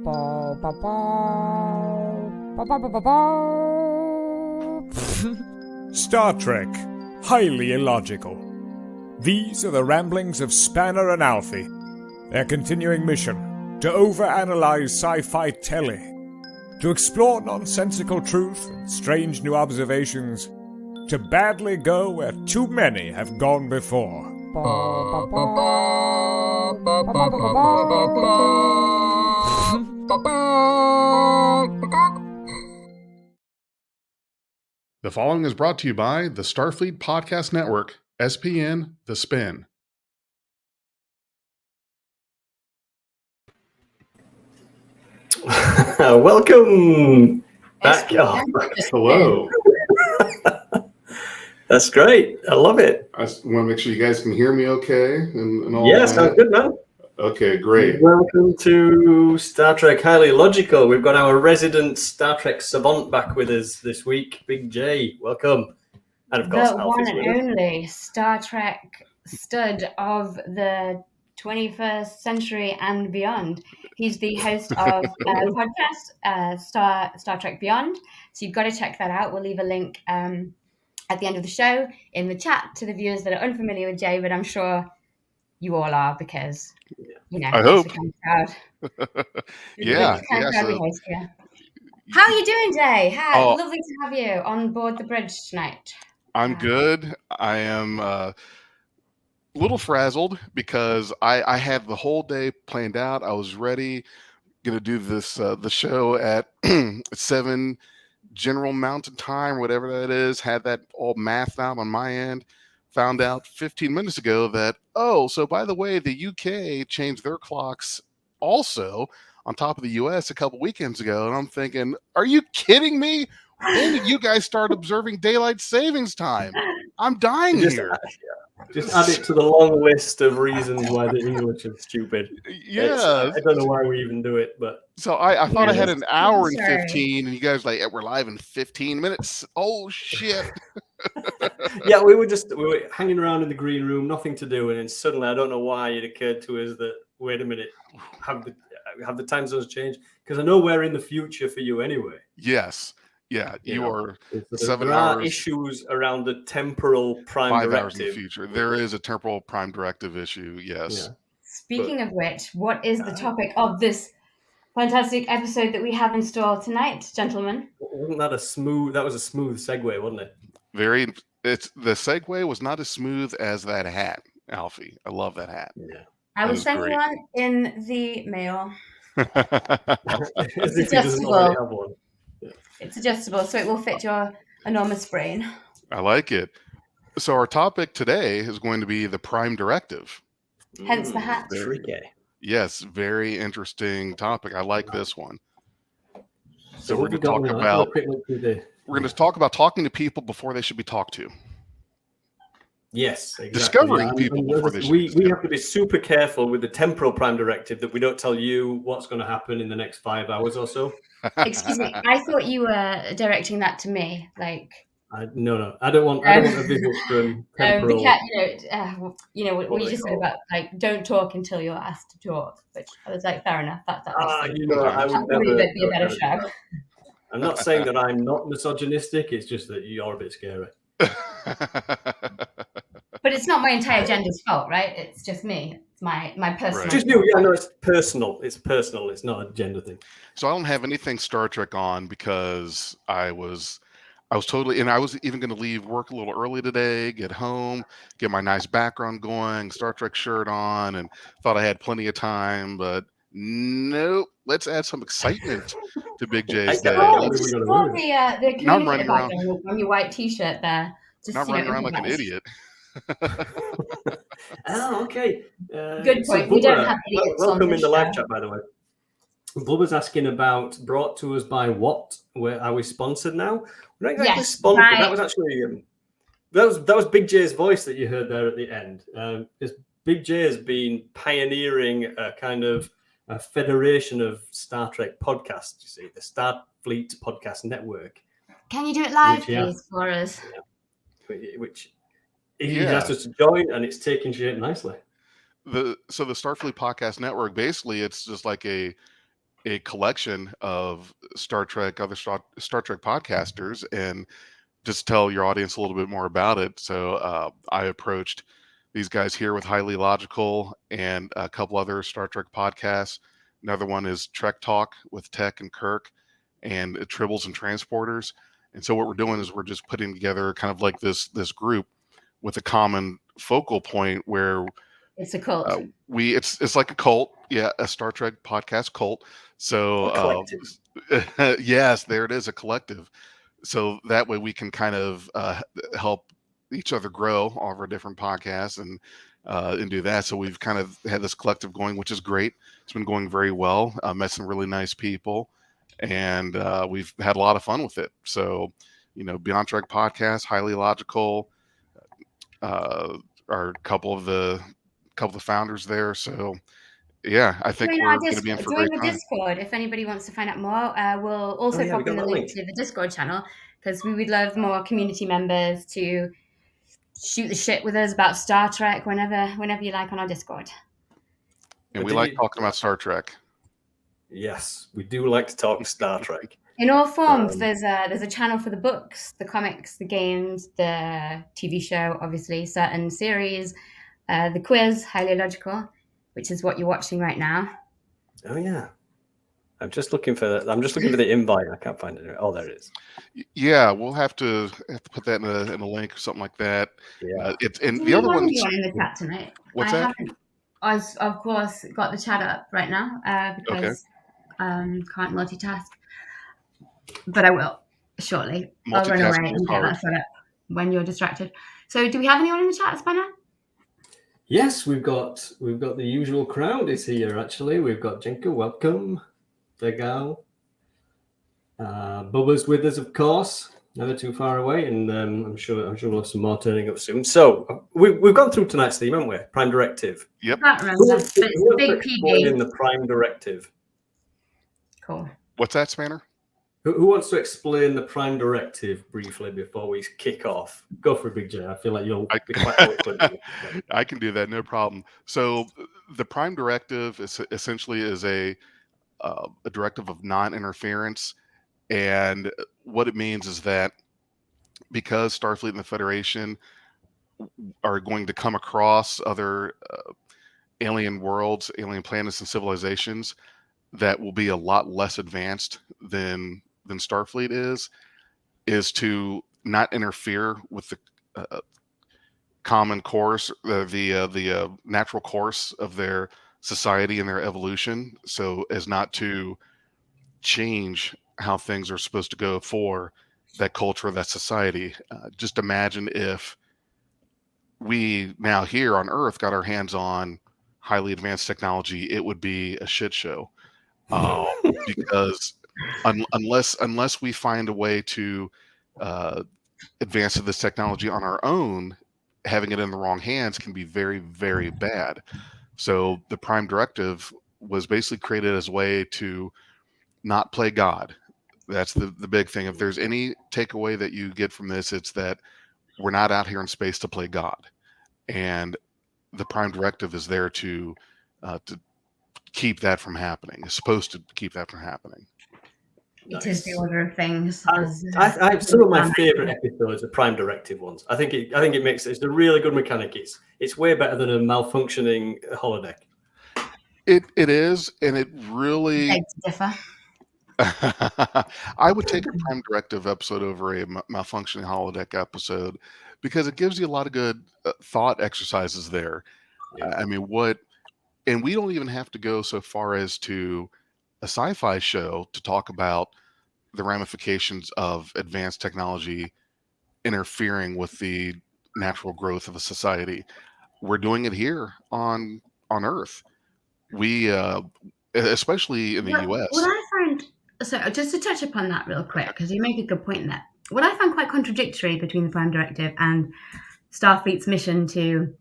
Ba, ba, ba. Ba, ba, ba, ba, ba. Star Trek, Highly Illogical. These are the ramblings of Spanner and Alfie. Their continuing mission, to overanalyze sci-fi telly, to explore nonsensical truth and strange new observations, to badly go where too many have gone before. Ba, ba, ba. Ba, ba, ba, ba, ba. The following is brought to you by the Starfleet Podcast Network, SPN The Spin. Welcome back. Oh, hello. That's great. I love it. I want to make sure you guys can hear me okay. And all Yes, that. sounds good, man. Okay, great. Welcome to Star Trek Highly Illogical. We've got our resident Star Trek savant back with us this week, BigJ. Welcome. And of course, The one and only Star Trek stud of the 21st century and beyond. He's the host of a podcast, Star Trek Beyond. So you've got to check that out. We'll leave a link at the end of the show in the chat to the viewers that are unfamiliar with Jay, but I'm sure you all are because, you know, I hope. it's the kind of crowd. Yeah. It's kind of crowd we host here. How are you doing, Jay? Lovely to have you on board the bridge tonight. I'm good. I am a little frazzled because I had the whole day planned out. I was ready, going to do this the show at 7 General Mountain Time, whatever that is. Had that all mathed out on my end. Found out 15 minutes ago that, so by the way, the UK changed their clocks also on top of the US a couple weekends ago. And I'm thinking, are you kidding me? When did you guys start observing daylight savings time? I'm dying here. Just add it to the long list of reasons why the English are stupid. Yeah. I don't know why we even do it, but... So I thought I had an hour and Sorry. 15, and you guys like, we're live in 15 minutes. Oh, shit. Yeah, we were hanging around in the green room, nothing to do, and then suddenly, I don't know why it occurred to us that, wait a minute, have the time zones changed? Because I know we're in the future for you anyway. Yes. Yeah, you are So 7 there are hours. issues around the temporal prime 5 directive. hours in the future. There is a temporal prime directive issue, yes. Yeah. Speaking of which, what is the topic of this fantastic episode that we have in store tonight, gentlemen? Wasn't that that was a smooth segue, wasn't it? The segue was not as smooth as that hat, Alfie. I love that hat. Yeah. I will was send great. you one in the mail. As if he doesn't already have one. It's adjustable, so it will fit your enormous brain. I like it. So our topic today is going to be the prime directive. Hence the hat. Tricky. Yes, very interesting topic. I like this one. So what we're have going you to got talk now? about Quick look through the- we're going to talk about talking to people before they should be talked to. Yes, exactly. Discovering people before they should be we have to be super careful with the temporal prime directive that we don't tell you what's going to happen in the next 5 hours or so. Excuse me, I thought you were directing that to me. No, I don't want a visit from temporal. You know what you just said about don't talk until you're asked to talk. Which I was like, fair enough. That makes sense. I would Probably never be a better show. I'm not saying that I'm not misogynistic. It's just that you're a bit scary. But it's not my entire gender's fault, right? It's just me. It's my personal. Right. Just you. Yeah, no, it's personal. It's personal. It's not a gender thing. So I don't have anything Star Trek on because I was totally, and I was even going to leave work a little early today, get home, get my nice background going, Star Trek shirt on, and thought I had plenty of time, but nope. Let's add some excitement to Big J's day. Just pull the communicator back on your white T-shirt there. Just, not running around like an idiot. Okay. Good point. We don't have idiots. Welcome in the live chat, by the way. Bubba's asking about brought to us by what? Where are we sponsored now? We're not exactly sponsored. Right. That was actually that was Big J's voice that you heard there at the end. Because Big J has been pioneering a kind of a federation of Star Trek podcasts. You see, the Starfleet Podcast Network. Can you do it live, please, for us? Yeah. Which he asked us to join, and it's taking shape nicely. So the Starfleet Podcast Network, basically, it's just like a a collection of Star Trek, other Star Trek podcasters, and just tell your audience a little bit more about it. So I approached these guys here with Highly Logical and a couple other Star Trek podcasts. Another one is Trek Talk with Tech and Kirk, and Tribbles and Transporters. And so what we're doing is we're just putting together kind of like this group with a common focal point where it's a cult. It's like a cult, yeah, a Star Trek podcast cult. So yes, there it is, a collective. So that way we can kind of help each other grow all of our different podcasts and do that. So we've kind of had this collective going, which is great. It's been going very well. Met some really nice people, and we've had a lot of fun with it. So, Beyond Trek podcast, Highly Logical, are a couple of the founders there. So yeah, I think we're going to be in for a great time. Join the Discord if anybody wants to find out more. We'll also pop in the link to the Discord channel, because we would love more community members to shoot the shit with us about Star Trek whenever you like on our Discord. And we like talking about Star Trek. Yes, we do like to talk Star Trek. In all forms. There's a channel for the books, the comics, the games, the TV show, obviously, certain series, the quiz, Highly Illogical, which is what you're watching right now. Oh yeah, I'm just looking for the invite. I can't find it. Oh, there it is. Yeah, we'll have to put that in a link or something like that. Yeah, the other one in the chat tonight. What's that? I've of course got the chat up right now because can't multitask, but I will shortly. I'll run away and get that set up when you're distracted. So, do we have anyone in the chat, Spanner? Yes, we've got the usual crowd is here. Actually, we've got Jenka, welcome, Degal, Bubba's with us, of course, never too far away, and I'm sure we'll have some more turning up soon. So we've gone through tonight's theme, haven't we? Prime Directive. Yep. I can't remember. It's a big PB. In the Prime Directive. Cool. What's that, Spanner? Who wants to explain the Prime Directive briefly before we kick off? Go for it, BigJ. I feel like you'll be quite eloquent. I can do that, no problem. So the Prime Directive is essentially a directive of non-interference, and what it means is that because Starfleet and the Federation are going to come across other alien worlds, alien planets, and civilizations that will be a lot less advanced than Starfleet is to not interfere with the common course, the natural course of their society and their evolution, so as not to change how things are supposed to go for that culture, that society. Just imagine if we now here on Earth got our hands on highly advanced technology, it would be a shit show. Because unless we find a way to advance this technology on our own, having it in the wrong hands can be very, very bad. So the Prime Directive was basically created as a way to not play God. That's the big thing. If there's any takeaway that you get from this, it's that we're not out here in space to play God. And the Prime Directive is there to keep that from happening. It's supposed to keep that from happening. It is the order of things. I have some of my favorite episodes are Prime Directive ones. I think it makes it's a really good mechanic. It's way better than a malfunctioning holodeck. It is, and it really differ. I would take a Prime Directive episode over a malfunctioning holodeck episode because it gives you a lot of good thought exercises there. Yeah. I mean, and we don't even have to go so far as to a sci-fi show to talk about the ramifications of advanced technology interfering with the natural growth of a society. We're doing it here on Earth. We, especially in the U.S. What I find, so just to touch upon that real quick, because you make a good point there. What I find quite contradictory between the Prime Directive and Starfleet's mission to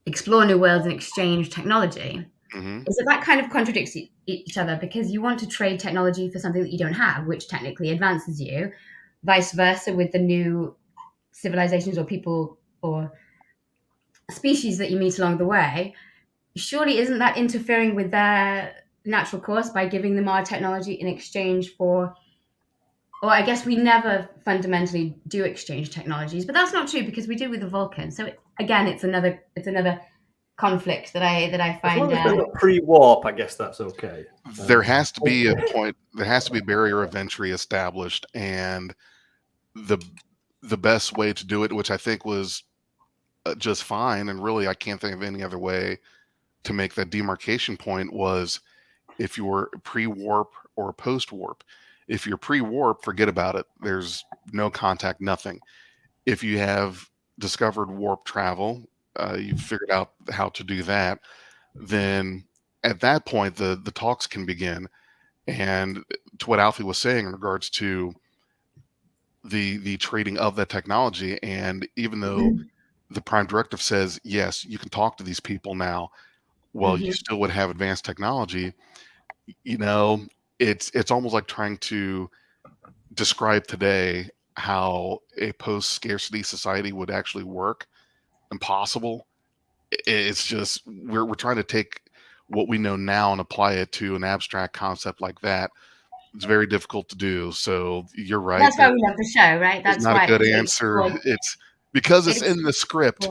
explore new worlds and exchange technology is that kind of contradicts each other, because you want to trade technology for something that you don't have, which technically advances you, vice versa with the new civilizations or people or species that you meet along the way. Surely isn't that interfering with their natural course by giving them our technology in exchange for, or I guess we never fundamentally do exchange technologies, but that's not true because we do with the Vulcan. So again, it's another conflict that I As long find. as they're not pre-warp, I guess that's okay. There has to be a point. There has to be a barrier of entry established, and the best way to do it, which I think was just fine, and really I can't think of any other way to make that demarcation point, was if you were pre-warp or post-warp. If you're pre-warp, forget about it. There's no contact, nothing. If you have discovered warp travel, you've figured out how to do that, then at that point the talks can begin. And to what Alfie was saying in regards to the trading of that technology, and even though the Prime Directive says yes, you can talk to these people now, well, you still would have advanced technology. You know, it's almost like trying to describe today how a post-scarcity society would actually work. Impossible. It's just we're trying to take what we know now and apply it to an abstract concept like that. It's very difficult to do. So you're right. That's why we love the show, right? That's it's not why a good answer. It's because it's in the script.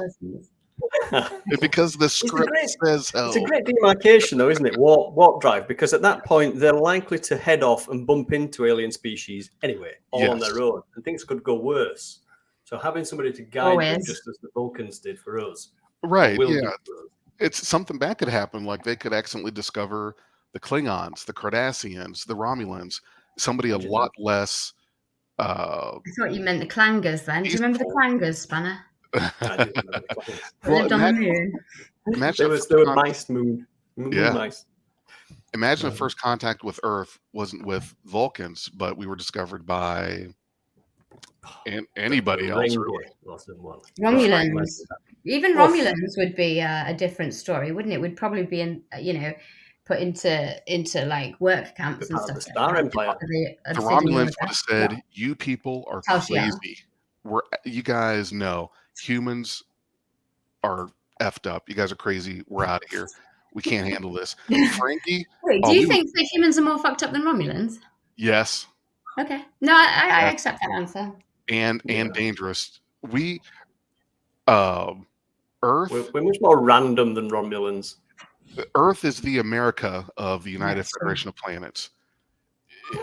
Because the script says so. It's a great demarcation, though, isn't it? Warp drive, because at that point they're likely to head off and bump into alien species anyway, all on their own, and things could go worse. So having somebody to guide them, just as the Vulcans did for us, right? Yeah, it's something bad could happen. Like they could accidentally discover the Klingons, the Cardassians, the Romulans, somebody a lot less. I thought you meant the clangers then. Do you remember the clangers, Spanner? Well, imagine they were mice moon mice. Imagine the first contact with Earth wasn't with Vulcans, but we were discovered by anybody else. Really. Romulans. Even Romulans would be a different story, wouldn't it? Would probably be put into like work camps and stuff. The Star Empire. The Romulans would have said, "You people are crazy. You guys know humans are effed up. You guys are crazy. We're out of here. We can't handle this." Frankie, wait, do you think that humans are more fucked up than Romulans? Yes. Okay. No, I accept that answer. And dangerous. We, Earth. We're much more random than Romulans. Earth is the America of the United Federation of Planets.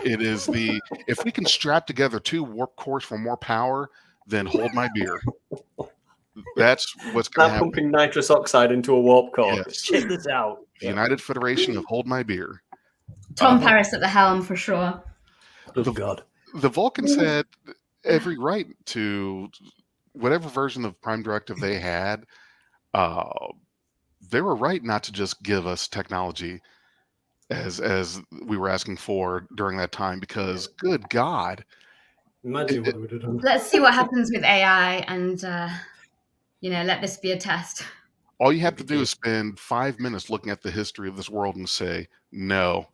It is the, if we can strap together 2 warp cores for more power, then hold my beer. That's what's going to happen. Pumping nitrous oxide into a warp core. Yes. Check this out. The United Federation of hold my beer. Tom Paris at the helm for sure. God. The Vulcans had every right to whatever version of Prime Directive they had. They were right not to just give us technology as we were asking for during that time, because good God. Imagine what we would have done. Let's see what happens with AI and, let this be a test. All you have to do is spend 5 minutes looking at the history of this world and say, no,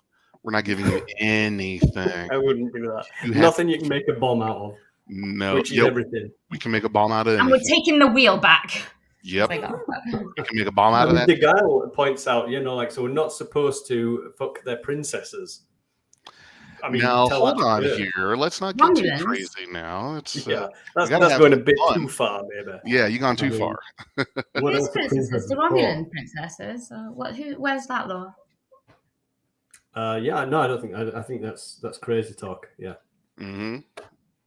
we're not giving you anything. I wouldn't do that. Nothing you can make a bomb out of. No. Which is everything. We can make a bomb out of anything. And we're taking the wheel back. Yep. We can make a bomb out of that. The guy points out, so we're not supposed to fuck their princesses. I mean, now hold on here. Let's not get too crazy now. It's that's going a bit too far, maybe. Yeah, you've gone too far. Who's princesses? The Romulan princesses. Where's that law? I don't think. I think that's crazy talk. Yeah. Mm-hmm.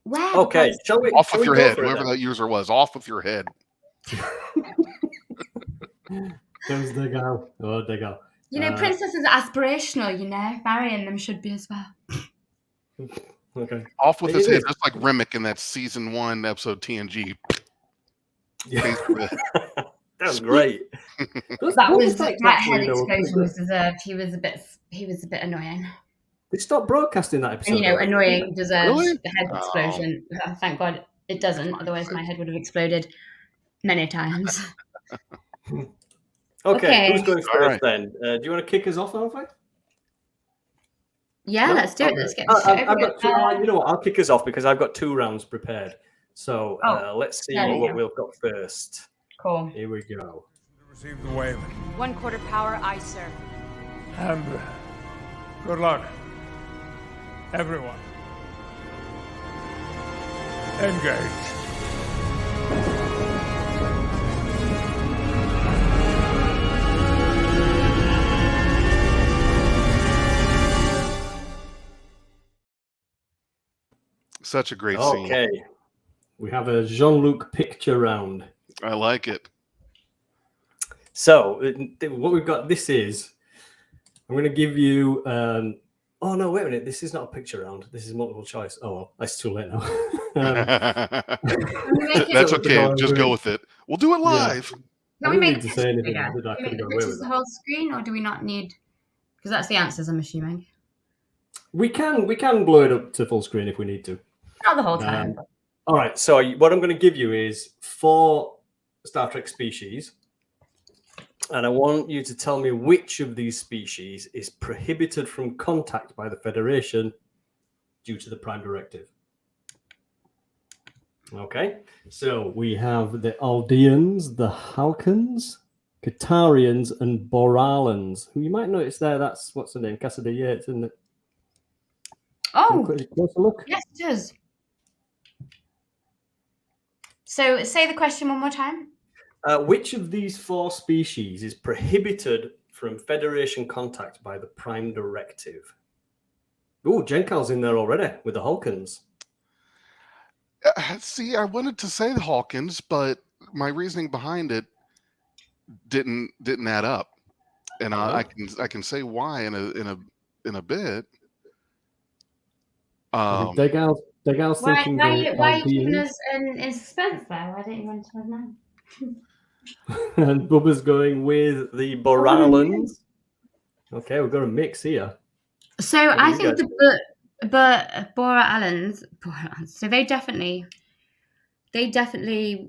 Where? Okay, shall we? Off with your head, whoever that user was. Off with your head. There's the go. Oh, they go. Princesses are aspirational. Marrying them should be as well. Okay. Off with his head, just like Remick in that season 1 episode TNG. Yeah. That was great. that head explosion was deserved. He was a bit annoying. They stopped broadcasting that episode. And, annoying deserves the head explosion. Thank God it doesn't. Otherwise, my head would have exploded many times. Okay, who's going first then? Do you want to kick us off, Alfie? Yeah, let's do it. Let's get I've got two. You know what? I'll kick us off because I've got 2 rounds prepared. So let's see what we've got first. Cool. Here we go. Receive the wave. 1/4 power, aye, sir. And Good luck. Everyone. Engage. Such a great scene. Okay. We have a Jean-Luc picture round. I like it. So what we've got, this is, I'm going to give you, oh no, wait a minute. This is not a picture round. This is multiple choice. Oh, well, it's too late now. That's okay. Just go with it. We'll do it live. Can we make to say anything bigger? that I Can could we go make away the with pictures the that. whole screen, or do we not need? Because that's the answers, I'm assuming. We can blow it up to full screen if we need to. Not the whole time. All right. So what I'm going to give you is 4 Star Trek species, and I want you to tell me which of these species is prohibited from contact by the Federation due to the Prime Directive. Okay. So we have the Aldeans, the Halkans, Katarians, and Boralans, who you might notice there. That's what's the name? Cassidy Yates, isn't it? Oh, Closer look. yes, it does. So say the question one more time. Which of these 4 species is prohibited from Federation contact by the Prime Directive? Oh, Jenkal's in there already with the Hulkans. See, I wanted to say the Hawkins, but my reasoning behind it didn't add up, and I can say why in a bit. Degal's thinking Why are you keeping us in suspense there? Why don't you want to know? And Bubba's going with the Boralans. Okay, we've got a mix here. So I think the Boralans, so they definitely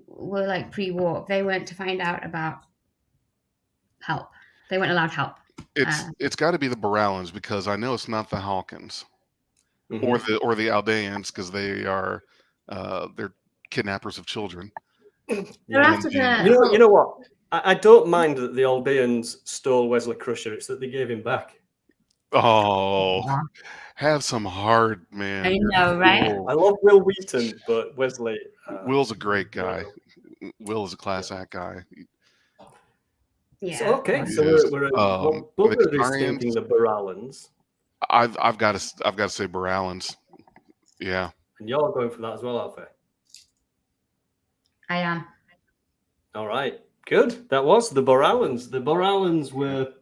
were like pre-warp. They weren't to find out about help. They weren't allowed help. It's got to be the Boralans, because I know it's not the Hawkins or the Aldeans, because they are they're kidnappers of children. They're after you know what? I don't mind that the Aldeans stole Wesley Crusher. It's that they gave him back. Oh, have some heart, man. I know, right? I love Will Wheaton, but Wesley. Will's a great guy. Will is a class act guy. Yeah. So, okay, so we're Bubba is thinking the Boralans. I've got to say Boralans. Yeah. And you're going for that as well, Alfie? I am. All right, good. That was the Boralans. The Boralans were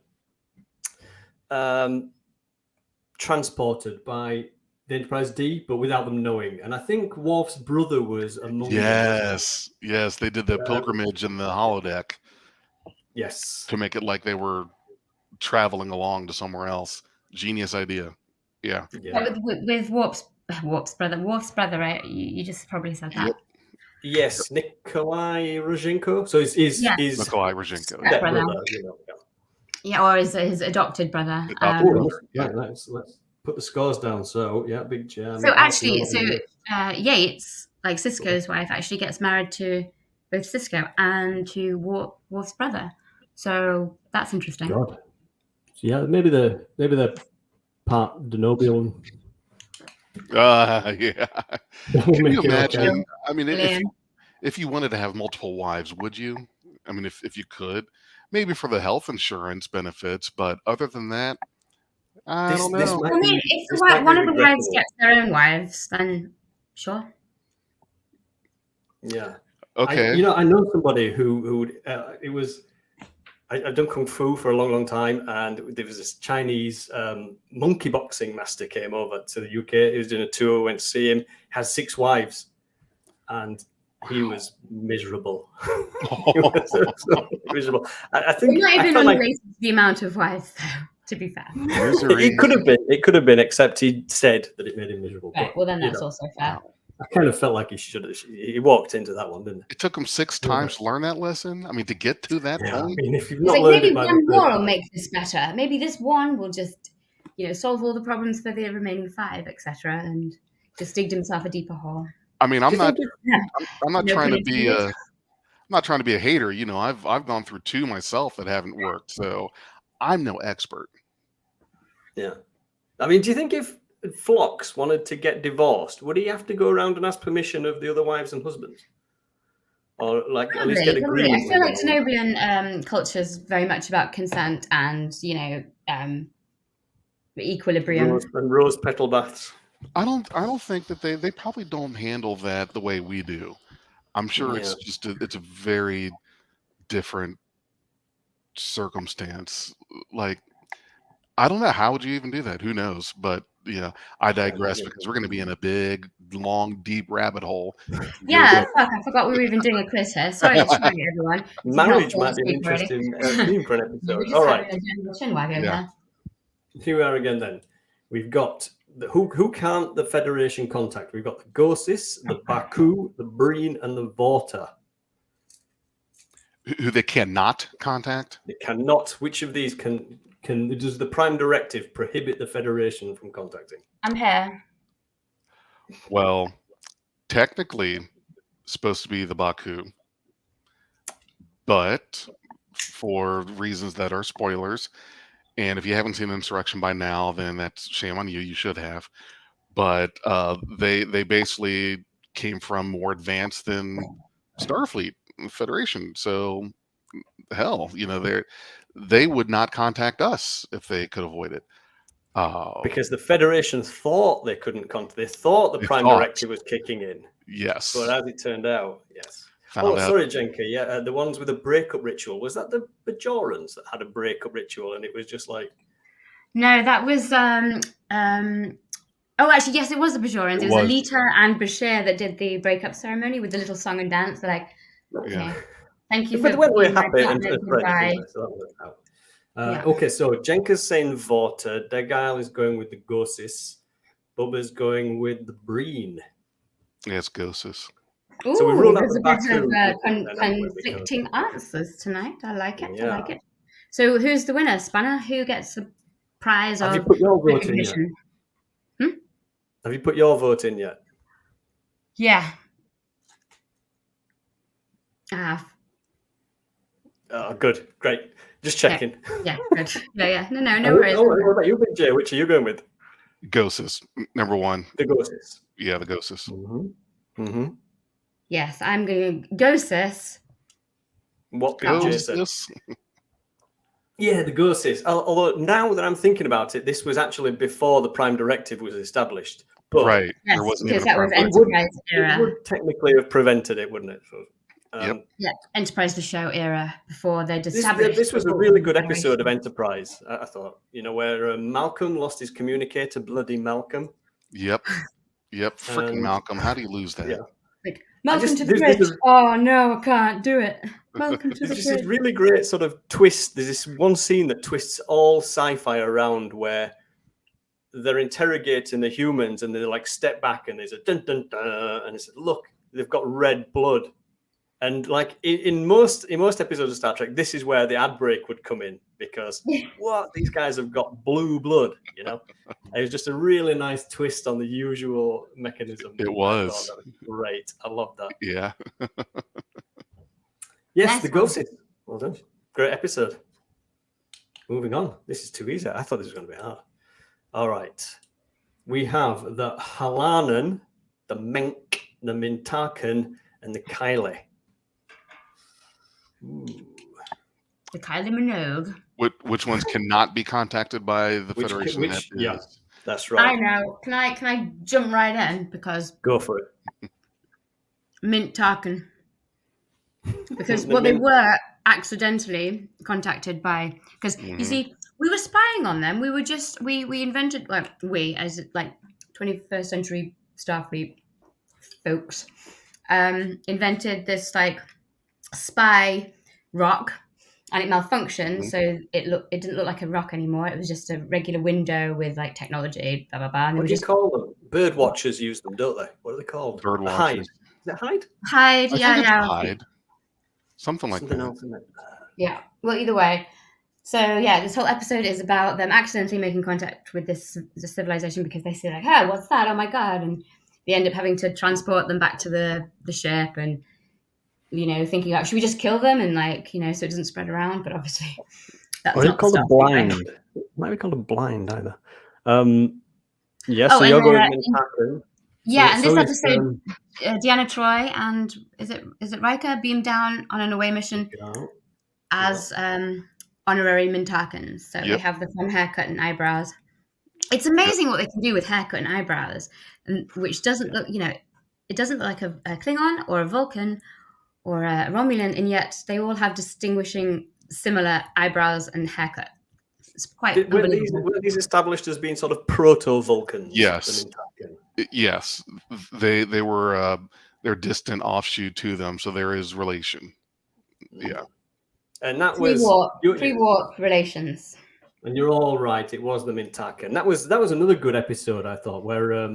transported by the Enterprise D, but without them knowing. And I think Worf's brother was among them. Yes, they did the pilgrimage in the holodeck. Yes. To make it like they were traveling along to somewhere else. Genius idea. Yeah. With Worf's brother, right? You just probably said that. Yep. Yes, Nikolai Rozhenko. So he's Nikolai Rozhenko. Brother. Yeah, or his adopted brother. Let's put the scores down. So yeah, BigJ. So actually, Yates, like Sisko's wife, actually gets married to both Sisko and to Worf's brother. So that's interesting. God. So yeah, maybe they're part Denobian. Yeah. Can you imagine? Okay. I mean, if you wanted to have multiple wives, would you? I mean, if you could, maybe for the health insurance benefits, but other than that, I don't know. I mean, if one of the wives gets their own wives, then sure. Yeah. Okay. I know somebody who it was. I've done kung fu for a long, long time, and there was this Chinese monkey boxing master came over to the UK. He was doing a tour, went to see him, has 6 wives, and he was miserable. He was so miserable. I think not even unrelated to the amount of wives, though. To be fair, it could have been. It could have been, except he said that it made him miserable. Right. Well, then that's also fair. I kind of felt like he should have. He walked into that one, didn't he? It took him 6 times to learn that lesson. I mean, to get to that point. I mean, if you've It's not like learned maybe it by one the more will make this better. Maybe this one will just, solve all the problems for the remaining 5, etc., and just dig himself a deeper hole. I mean, I'm not No trying to pun be intended. I'm not trying to be a hater. I've gone through 2 myself that haven't worked, so I'm no expert. Yeah. I mean, do you think if Phlox wanted to get divorced, would he have to go around and ask permission of the other wives and husbands? Or like at least get agreement? I feel like Cenobian culture is very much about consent and, equilibrium. Rose petal baths. I don't think that they probably don't handle that the way we do. I'm sure it's just it's a very different circumstance. Like, I don't know, how would you even do that? Who knows? But I digress because we're going to be in a big, long, deep rabbit hole. Yeah, fuck, I forgot we were even doing a quiz here. Sorry, everyone. Marriage might be an interesting theme for an episode. All right. Here we are again then. We've got who can't the Federation contact? We've got the Gosis, the Baku, the Breen, and the Vorta. Who they cannot contact? They cannot. Which of these can does the Prime Directive prohibit the Federation from contacting? I'm here. Well, technically, supposed to be the Baku, but for reasons that are spoilers, and if you haven't seen Insurrection by now, then that's shame on you. You should have. But they basically came from more advanced than Starfleet Federation. So hell, they would not contact us if they could avoid it. Because the Federation thought they couldn't contact. They thought the Prime Directive was kicking in. Yes. But as it turned out, yes. Sorry, Jenka. Yeah, the ones with a breakup ritual. Was that the Bajorans that had a breakup ritual, and it was just like? No, that was. Oh, actually, yes, it was the Bajorans. It was Alita and Bashir that did the breakup ceremony with the little song and dance. They're like, okay, thank you for being my partner. Okay, so Jenka's saying Vorta. Degile is going with the Gosis. Bubba's going with the Breen. Yes, Gosis. Ooh, so we ruled out the Baku. Conflicting answers tonight. I like it. I like it. So who's the winner, Spanner? Who gets the prize of recognition? Have you put your vote in yet? Yeah. I have. Oh, good. Great. Just checking. Yeah, good. Yeah. No worries. What about you, BigJ? Which are you going with? Gosis, number one. The Gosis. Yeah, the Gosis. Mm-hmm. Yes, I'm going to Gosis. What BigJ said. Yeah, the Gosis. Although now that I'm thinking about it, this was actually before the Prime Directive was established. But right. Yes, because that was Enterprise era. It would technically have prevented it, wouldn't it? So, Yeah, Enterprise the show era before they'd established. This was a really good episode of Enterprise, I thought. Where Malcolm lost his communicator, bloody Malcolm. Yep. Freaking Malcolm. How do you lose that? Yeah. Like, Malcolm to the bridge. Oh no, I can't do it. Malcolm to the bridge. This really great sort of twist. There's this one scene that twists all sci-fi around where they're interrogating the humans and they're like step back and there's a dun dun dun and it's look, they've got red blood. And like in most episodes of Star Trek, this is where the ad break would come in because these guys have got blue blood, It was just a really nice twist on the usual mechanism. It was. That was great. I love that. Yeah. Yes, nice the Ghosts. Well done. Great episode. Moving on. This is too easy. I thought this was going to be hard. All right. We have the Halanan, the Menk, the Mintakan, and the Kylie. Ooh. The Kylie Minogue. Which ones cannot be contacted by the Federation? That's right. I know. Can I jump right in because go for it. Mintakan. Because they were accidentally contacted by because you see we were spying on them. We were just we invented as like 21st century Starfleet folks invented this like spy rock and it malfunctioned, so it didn't look like a rock anymore. It was just a regular window with like technology, blah blah blah. And what do you call them? Bird watchers use them, don't they? What are they called? Bird watchers. Is it Hide? Hide, yeah. Hide. Something like that. Else, isn't it? Yeah. Well, either way. So yeah, this whole episode is about them accidentally making contact with this civilization because they say like, "Oh, what's that? Oh my god!" And they end up having to transport them back to the ship and thinking about should we just kill them and so it doesn't spread around. But obviously, that's not called a blind. It might be called a blind either. Yeah, Oh, so and you're going then, Mintakan. yeah, and this is, episode, Deanna Troy and is it Riker beamed down on an away mission as honorary Mintakans. So they have the fun haircut and eyebrows. It's amazing what they can do with haircut and eyebrows, and which doesn't look, it doesn't look like a Klingon or a Vulcan or a Romulan, and yet they all have distinguishing similar eyebrows and haircut. It's quite unbelievable. Were these established as being sort of proto-Vulcans? Yes. Yes. They were they're distant offshoot to them, so there is relation. Yeah. And that pre-warp relations. And you're all right. It was the Mintakan. That was another good episode, I thought, where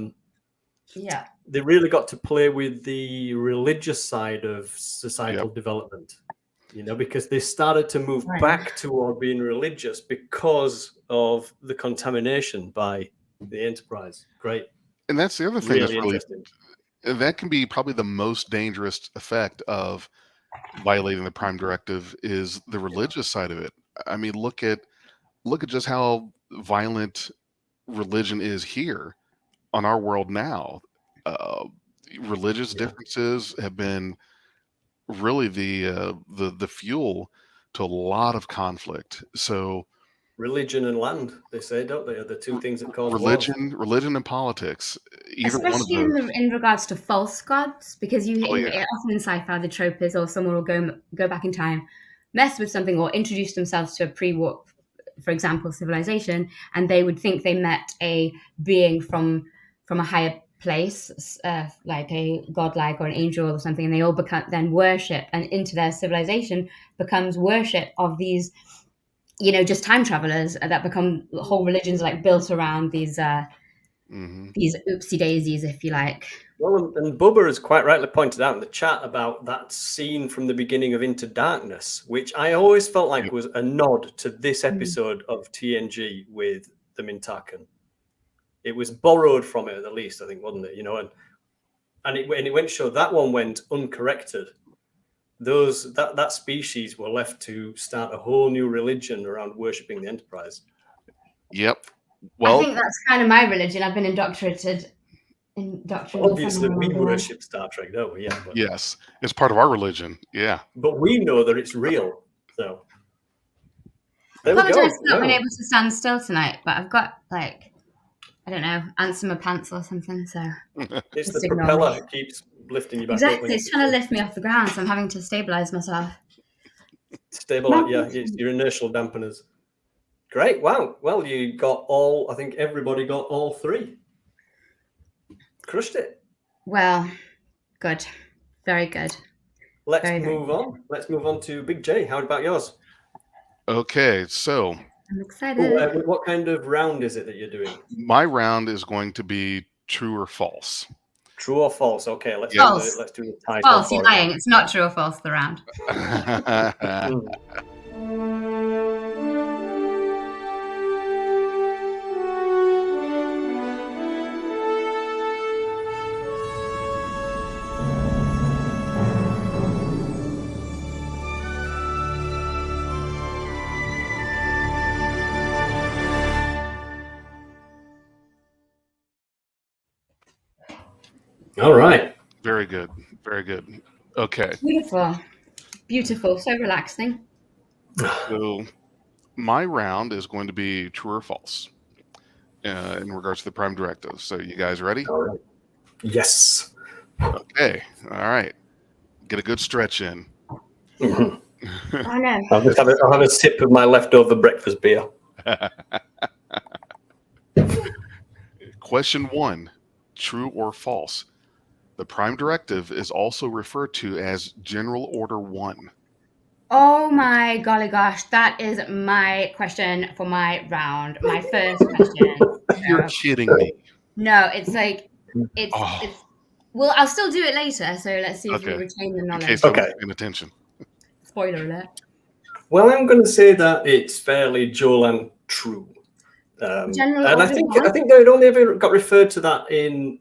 they really got to play with the religious side of societal development. Because they started to move back toward being religious because of the contamination by the Enterprise. Great. And that's the other thing that's really interesting. That can be probably the most dangerous effect of violating the Prime Directive is the religious side of it. I mean, look at just how violent religion is here on our world now. Religious differences have been really the fuel to a lot of conflict. So religion and land, they say, don't they, are the two things that cause religion and politics. Especially in regards to false gods, because often in sci-fi the trope is, or someone will go back in time, mess with something, or introduce themselves to a pre-warp, for example, civilization, and they would think they met a being from a higher place, like a godlike or an angel or something, and they all then worship, and into their civilization becomes worship of these, just time travelers that become whole religions like built around these oopsie daisies, if you like. Well, and Bubba has quite rightly pointed out in the chat about that scene from the beginning of Into Darkness, which I always felt like was a nod to this episode of TNG with the Mintakan. It was borrowed from it, at least, I think, wasn't it? And it went to show that one went uncorrected. That species were left to start a whole new religion around worshipping the Enterprise. Yep. Well, I think that's kind of my religion. I've been indoctrinated. Obviously, we worship Star Trek, don't we? Yeah. Yes, it's part of our religion. Yeah. But we know that it's real. So I apologize for not being able to stand still tonight, but I've got I don't know, ants in my pants or something. So it's the propeller that keeps lifting you back. Exactly, it's trying to lift me off the ground, so I'm having to stabilize myself. Stabilize, it's your inertial dampeners. Great, wow. Well, you got I think everybody got all three. Crushed it. Well, good. Very good. Let's move on. Let's move on to Big J. How about yours? Okay, so I'm excited. What kind of round is it that you're doing? My round is going to be true or false. True or false? Okay, let's do the title. False, you're lying. It's not true or false, the round. All right. Very good. Very good. Okay. Beautiful. Beautiful. So relaxing. So my round is going to be true or false in regards to the Prime Directive. So you guys ready? All right. Yes. Okay. All right. Get a good stretch in. Mm-hmm. Oh, no. I'll have a sip of my leftover breakfast beer. Question 1. True or false? The Prime Directive is also referred to as General Order 1. Oh my golly gosh, that is my question for my round. My first question. You're kidding me. No, it's well, I'll still do it later, so let's see if we retain the knowledge. In case I wasn't paying attention. Spoiler alert. Well, I'm going to say that it's fairly Jolan true. And I think they only ever got referred to that in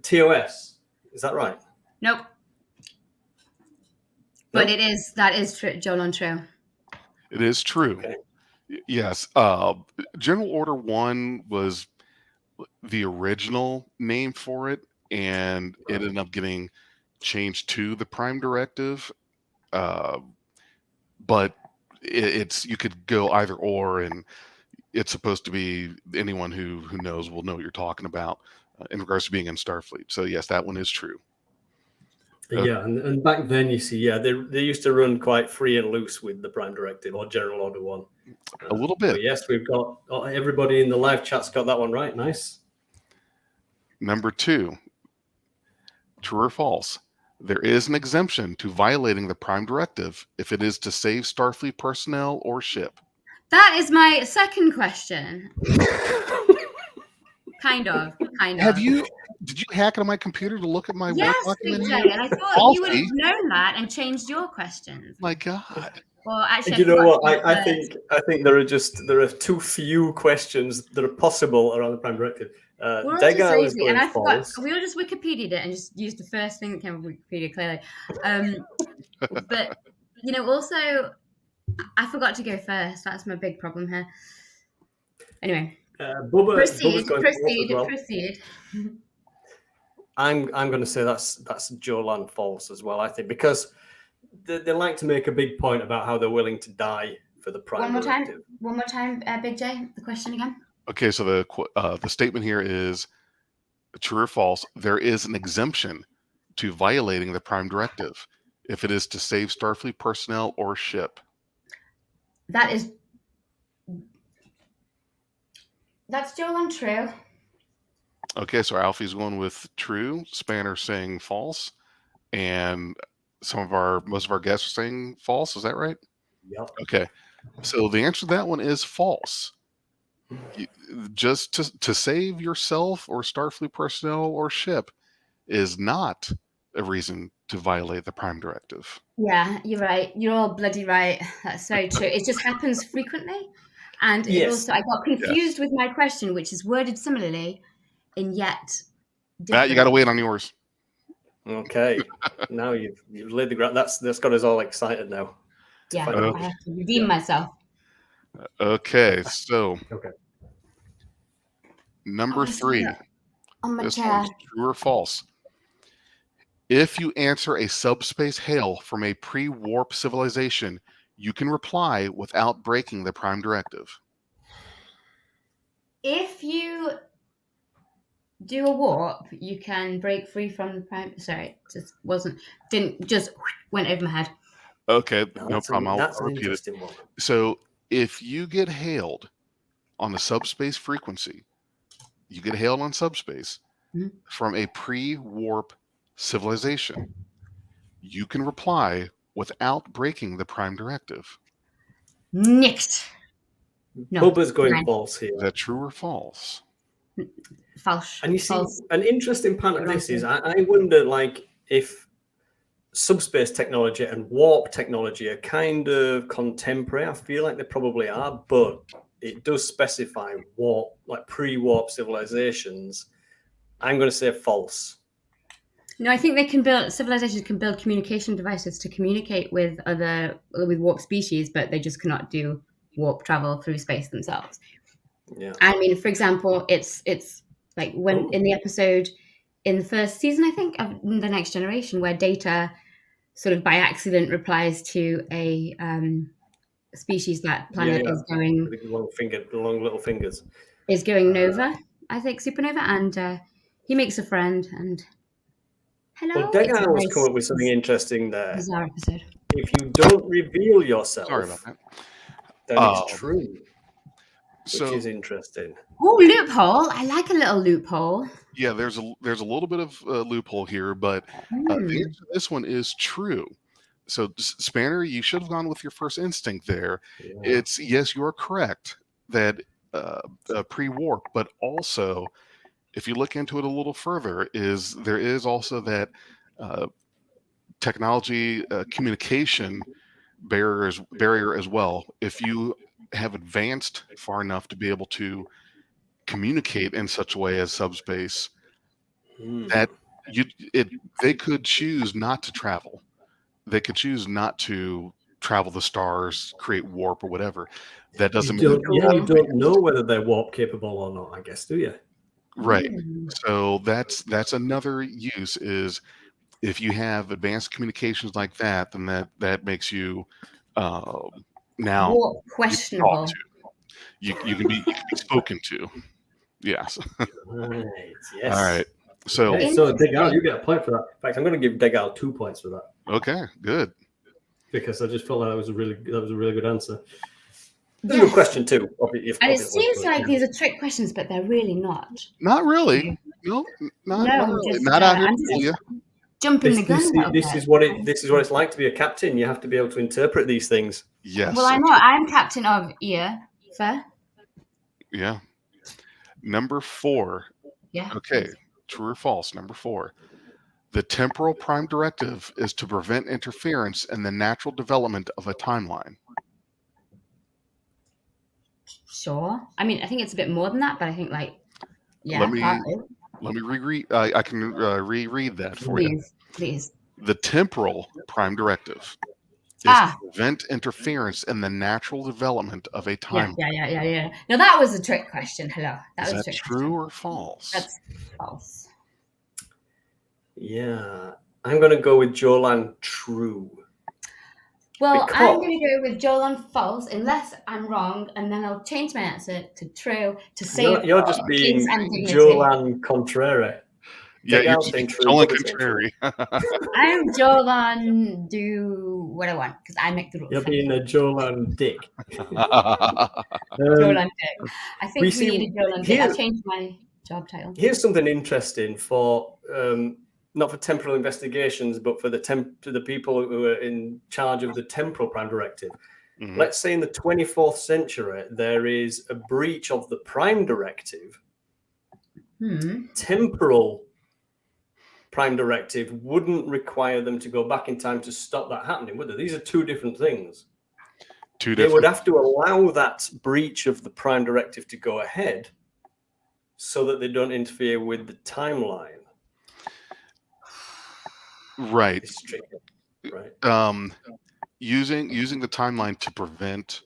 TOS. Is that right? Nope. But that is true, Jolan true. It is true. Okay. Yes. General Order 1 was the original name for it, and it ended up getting changed to the Prime Directive. But it's you could go either or, and it's supposed to be anyone who knows will know what you're talking about in regards to being in Starfleet. So yes, that one is true. Yeah, and back then, you see, they used to run quite free and loose with the Prime Directive or General Order 1. A little bit. But yes, we've got everybody in the live chat's got that one right. Nice. Number 2, true or false? There is an exemption to violating the Prime Directive if it is to save Starfleet personnel or ship. That is my second question. Kind of. Did you hack into my computer to look at my yes, work document? BigJ, and I thought you would have known that and changed your questions. My God. Well, actually, you know what? I think there are too few questions that are possible around the Prime Directive. Degar was going false. We all just Wikipedia'd it and just used the first thing that came up with Wikipedia, clearly. But also, I forgot to go first. That's my big problem here. Anyway, proceed. I'm going to say that's Jolan false as well. I think because they like to make a big point about how they're willing to die for the Prime Directive. One more time, BigJ. The question again. Okay, so the statement here is true or false. There is an exemption to violating the Prime Directive if it is to save Starfleet personnel or ship. That's Jolan true. Okay, so Alfie's going with true, Spanner saying false, and most of our guests are saying false. Is that right? Yep. Okay, so the answer to that one is false. Just to save yourself or Starfleet personnel or ship is not a reason to violate the Prime Directive. Yeah, you're right. You're all bloody right. That's very true. It just happens frequently. And also, I got confused with my question, which is worded similarly, and yet Matt, you got to wait on yours. Okay. Now you've laid the ground. That's got us all excited now. Yeah, I have to redeem myself. Okay, so number 3. On my this chair. one's true or false. If you answer a subspace hail from a pre-warp civilization, you can reply without breaking the Prime Directive. If you do a warp, you can break free from the Prime. Sorry, just went over my head. Okay, no problem. That's I'll repeat it. One. So if you get hailed on a subspace frequency, you get hailed on subspace from a pre-warp civilization, you can reply without breaking the Prime Directive. Nicked. No, Bubba's going false here. Is that true or false? False. And you see, an interesting part of this is I wonder, like, if subspace technology and warp technology are kind of contemporary. I feel like they probably are, but it does specify warp, like pre-warp civilizations. I'm going to say false. No, I think civilizations can build communication devices to communicate with warp species, but they just cannot do warp travel through space themselves. Yeah. I mean, for example, it's like when in the episode in the first season, I think, of The Next Generation, where Data sort of by accident replies to a species that planet is going long little fingers is going nova, I think supernova, and he makes a friend and hello. Well, Degar was coming up with something interesting there. Bizarre episode. If you don't reveal yourself, sorry about that, then it's true. Which is interesting. Oh, loophole! I like a little loophole. Yeah, there's a little bit of loophole here, but the answer to this one is true. So, Spanner, you should have gone with your first instinct there. Yeah. Yes, you are correct that pre-warp, but also, if you look into it a little further, there is also that technology communication barrier as well. If you have advanced far enough to be able to communicate in such a way as subspace, that they could choose not to travel. They could choose not to travel the stars, create warp or whatever. That doesn't mean you don't know whether they're warp capable or not, I guess, do you? Right. Hmm. So that's another use is if you have advanced communications like that, then that makes you now Warp you can talk questionable. to. You can be spoken to. Yes. Right. All Yes. right. So Okay, so Degal, Interesting. you get a point for that. In fact, I'm going to give Degal 2 points for that okay, good. because I just felt like that was a really good answer. This is a Yes. good question too. And it seems like these are trick questions, but they're really not. Not really. No, not No, really. just Not out here I'm to fool just you. jumping the gun a little This bit. is what it's like to be a captain. You have to be able to interpret these things. Yes. Well, I know I'm captain of ear. Fair. Yeah. Number 4. Yeah. Okay. True or false? Number 4. The temporal prime directive is to prevent interference in the natural development of a timeline. Sure. I mean, I think it's a bit more than that, but I think Let me partly. let me reread. I can reread that for you. Please. The temporal prime directive is Ah, to prevent interference in the natural development of a timeline. yeah. No, that was a trick question. Hello. That Is was a that trick true question. or false? That's false. Yeah, I'm going to go with Jolan true. Well, Because- I'm going to go with Joel on false, unless I'm wrong, and then I'll change my answer to true to save You're just being peace and dignity. Jolan contrary. Yeah, you're Degal saying true. Jolan Bubba saying true. contrary. I'm Joel on do what I want because I make the rules. You're being a Jolan dick. Joel on Dick. I think we need a Joel on Dick. I'll Here- change my job title. Here's something interesting for not for temporal investigations, but for the people who are in charge of the temporal prime directive. Mhm. Let's say in the 24th century there is a breach of the prime directive. Temporal prime directive wouldn't require them to go back in time to stop that happening, would they? These are two different things. They would have to allow that breach of the prime directive to go ahead so that they don't interfere with the timeline. Right. It's tricky, right? Using the timeline to prevent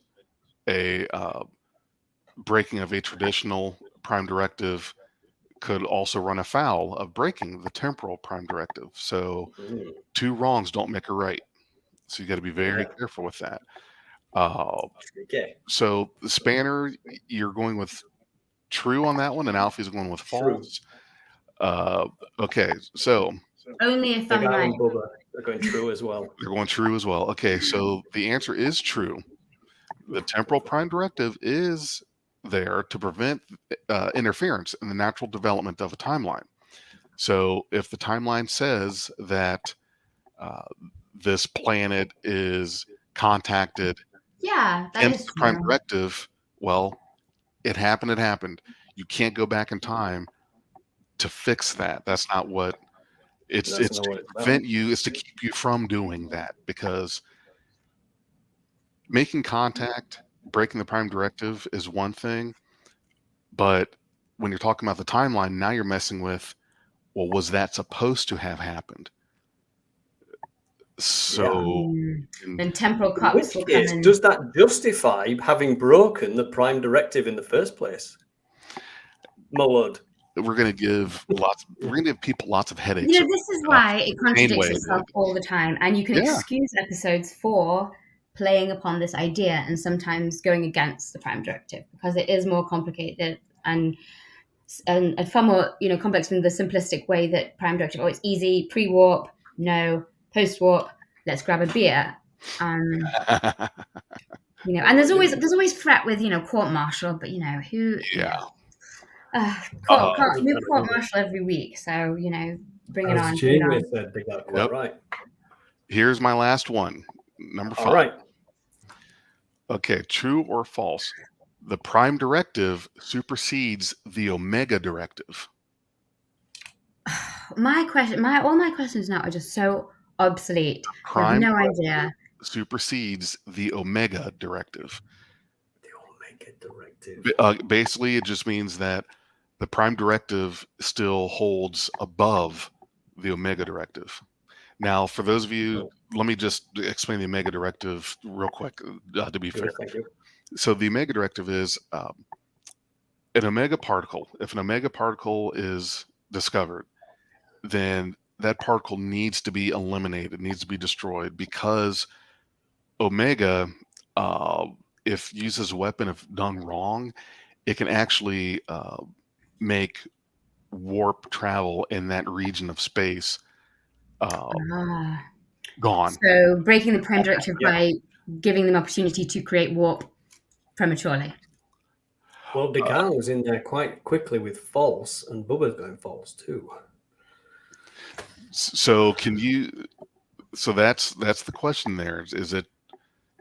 a breaking of a traditional prime directive could also run afoul of breaking the temporal prime directive. So 2 wrongs don't make a right. So you got to be very careful with that. So the Spanner, you're going with true on that one, and Alfie's going with false. Okay, so only if I'm right. They're going true as well. They're going true as well. Okay, so the answer is true. The temporal prime directive is there to prevent interference in the natural development of a timeline. So if the timeline says that this planet is contacted that against is the prime true. directive, well, it happened. You can't go back in time to fix that. That's not what it's to prevent you, it's to keep you from doing that, because making contact, breaking the prime directive is one thing, but when you're talking about the timeline, now you're messing with, well, was that supposed to have happened? So then temporal cops will come in. Does that justify having broken the prime directive in the first place? My lord. We're going to give people lots of headaches. This is why it contradicts itself all the time, and you can excuse episodes for playing upon this idea and sometimes going against the prime directive because it is more complicated and far more complex from the simplistic way that prime directive. Oh, it's easy. Pre-warp, no. Post-warp, let's grab a beer. And there's always threat with court-martial, but who? Court-martial every week, so bring it on. Jamie said they got quite right. Here's my last one, number 5. All right. Okay, true or false? The prime directive supersedes the Omega directive. All my questions now are just so obsolete. I have no idea. Supersedes the Omega directive. The Omega directive. Basically, it just means that the prime directive still holds above the Omega directive. Now, for those of you, let me just explain the Omega directive real quick to be fair. Thank you. So the Omega directive is an omega particle, if an omega particle is discovered, then that particle needs to be eliminated, needs to be destroyed, because omega, if used as a weapon, if done wrong, it can actually make warp travel in that region of space gone. So breaking the prime directive by giving them opportunity to create warp prematurely. Well, Degan was in there quite quickly with false, and Bubba's going false too. So can you? So that's the question. There is it.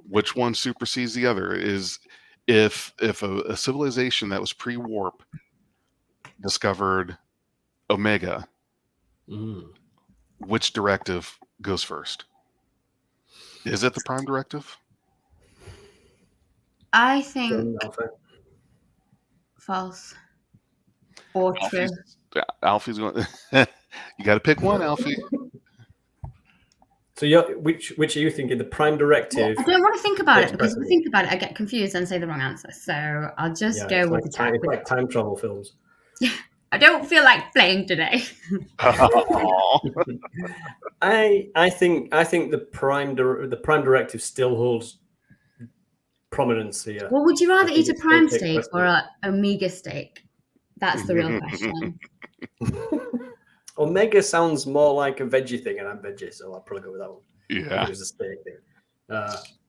Which one supersedes the other? Is if a civilization that was pre-warp discovered omega, which directive goes first? Is it the prime directive? I think false or true. Alfie's going. You got to pick one, Alfie. So, which are you thinking? The prime directive? I don't want to think about it, because if I think about it, I get confused and say the wrong answer. So I'll just go with the time. It's like time travel films. I don't feel like playing today. I think the prime directive still holds prominence here. Well, would you rather eat a prime steak or an omega steak? That's the real question. Omega sounds more like a veggie thing, and I'm veggie, so I'll probably go with that one. Yeah, it was a steak thing.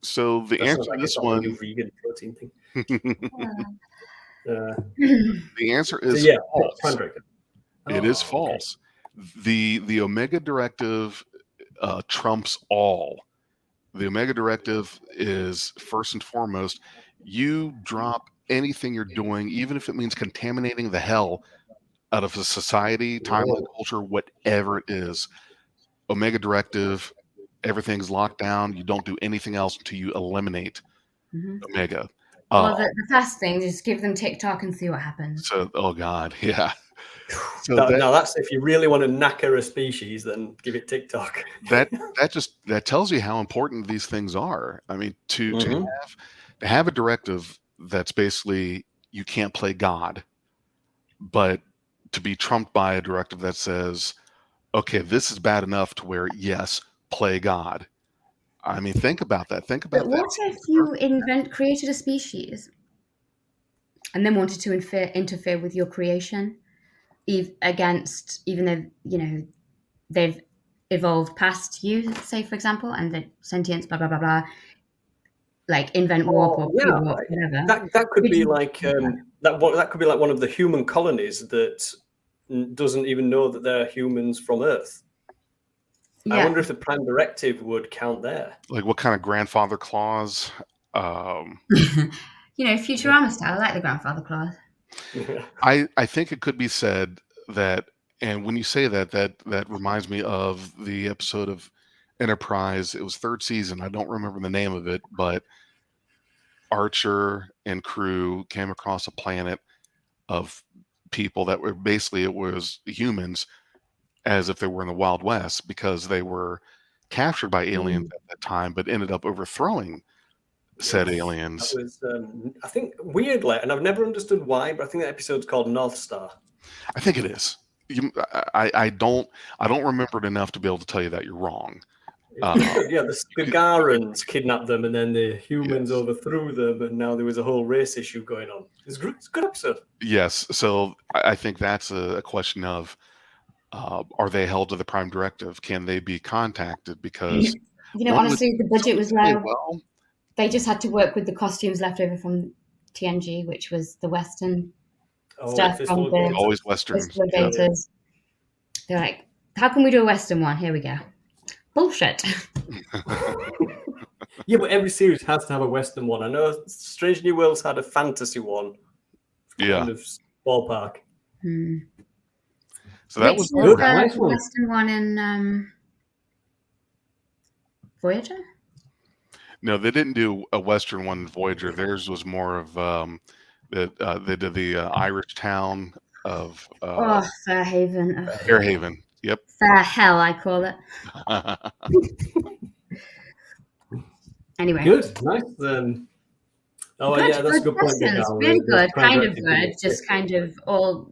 So the answer to this one, like a vegan protein thing. The answer is false. It is false. Okay. The omega directive trumps all. The omega directive is first and foremost. You drop anything you're doing, even if it means contaminating the hell out of a society, timeline, culture, whatever it is. Omega directive, everything's locked down. You don't do anything else until you eliminate omega. Well, the fast thing is give them TikTok and see what happens. So, oh God, yeah. So now that's if you really want to knacker a species, then give it TikTok. that tells you how important these things are. I mean, to have a directive that's basically you can't play God, but to be trumped by a directive that says, okay, this is bad enough to where, yes, play God. I mean, think about that. But what if you created a species and then wanted to interfere with your creation even though, they've evolved past you, say, for example, and the sentience, blah, blah, blah, blah, like invent warp or pre-warp, whatever. That could be like that could be like one of the human colonies that doesn't even know that they're humans from Earth. I wonder if the prime directive would count there. Like what kind of grandfather clause? Futurama style. I like the grandfather clause. I think it could be said that, and when you say that reminds me of the episode of Enterprise. It was third season. I don't remember the name of it, but Archer and crew came across a planet of people that were basically, it was humans, as if they were in the Wild West, because they were captured by aliens at that time, but ended up overthrowing said aliens. That was, I think, weirdly, and I've never understood why, but I think that episode's called North Star. I think it is. I don't remember it enough to be able to tell you that you're wrong. The Garans kidnapped them, and then the humans overthrew them, and now there was a whole race issue going on. It's a good episode. Yes, so I think that's a question of, are they held to the prime directive? Can they be contacted? Because honestly, the budget was low. Well, they just had to work with the costumes left over from TNG, which was the Western stuff. Always Westerns. They're like, how can we do a Western one? Here we go. Bullshit. Yeah, but every series has to have a Western one. I know Strange New Worlds had a fantasy one. Kind of ballpark. So that was good. Nice Western one in Voyager? No, they didn't do a Western one in Voyager. Theirs was more of they did the Irish town of Fairhaven. Fairhaven. Yep. Fair hell, I call it. Anyway. Good. Nice. Oh, Good, yeah, that's a good good point, Big questions. Al. Really good. Prime Kind of directive good. being Just kind of all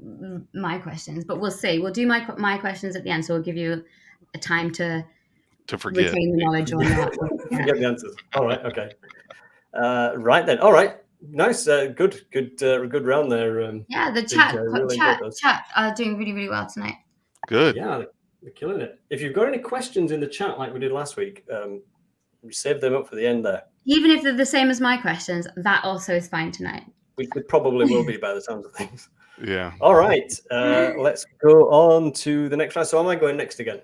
my questions. But we'll see. We'll do my questions at the end, so we'll give you a time to forget. retain the knowledge or not. Forget the answers. All right. Okay. Right then. All right. Nice. Good round there. Yeah, the BigJ. chat Really chat enjoyed those. chat are doing really, really well tonight. Good. Yeah, they're killing it. If you've got any questions in the chat like we did last week, save them up for the end there. Even if they're the same as my questions, that also is fine tonight. We probably will be by the sounds of things. Yeah. All right. Let's go on to the next round. So am I going next again?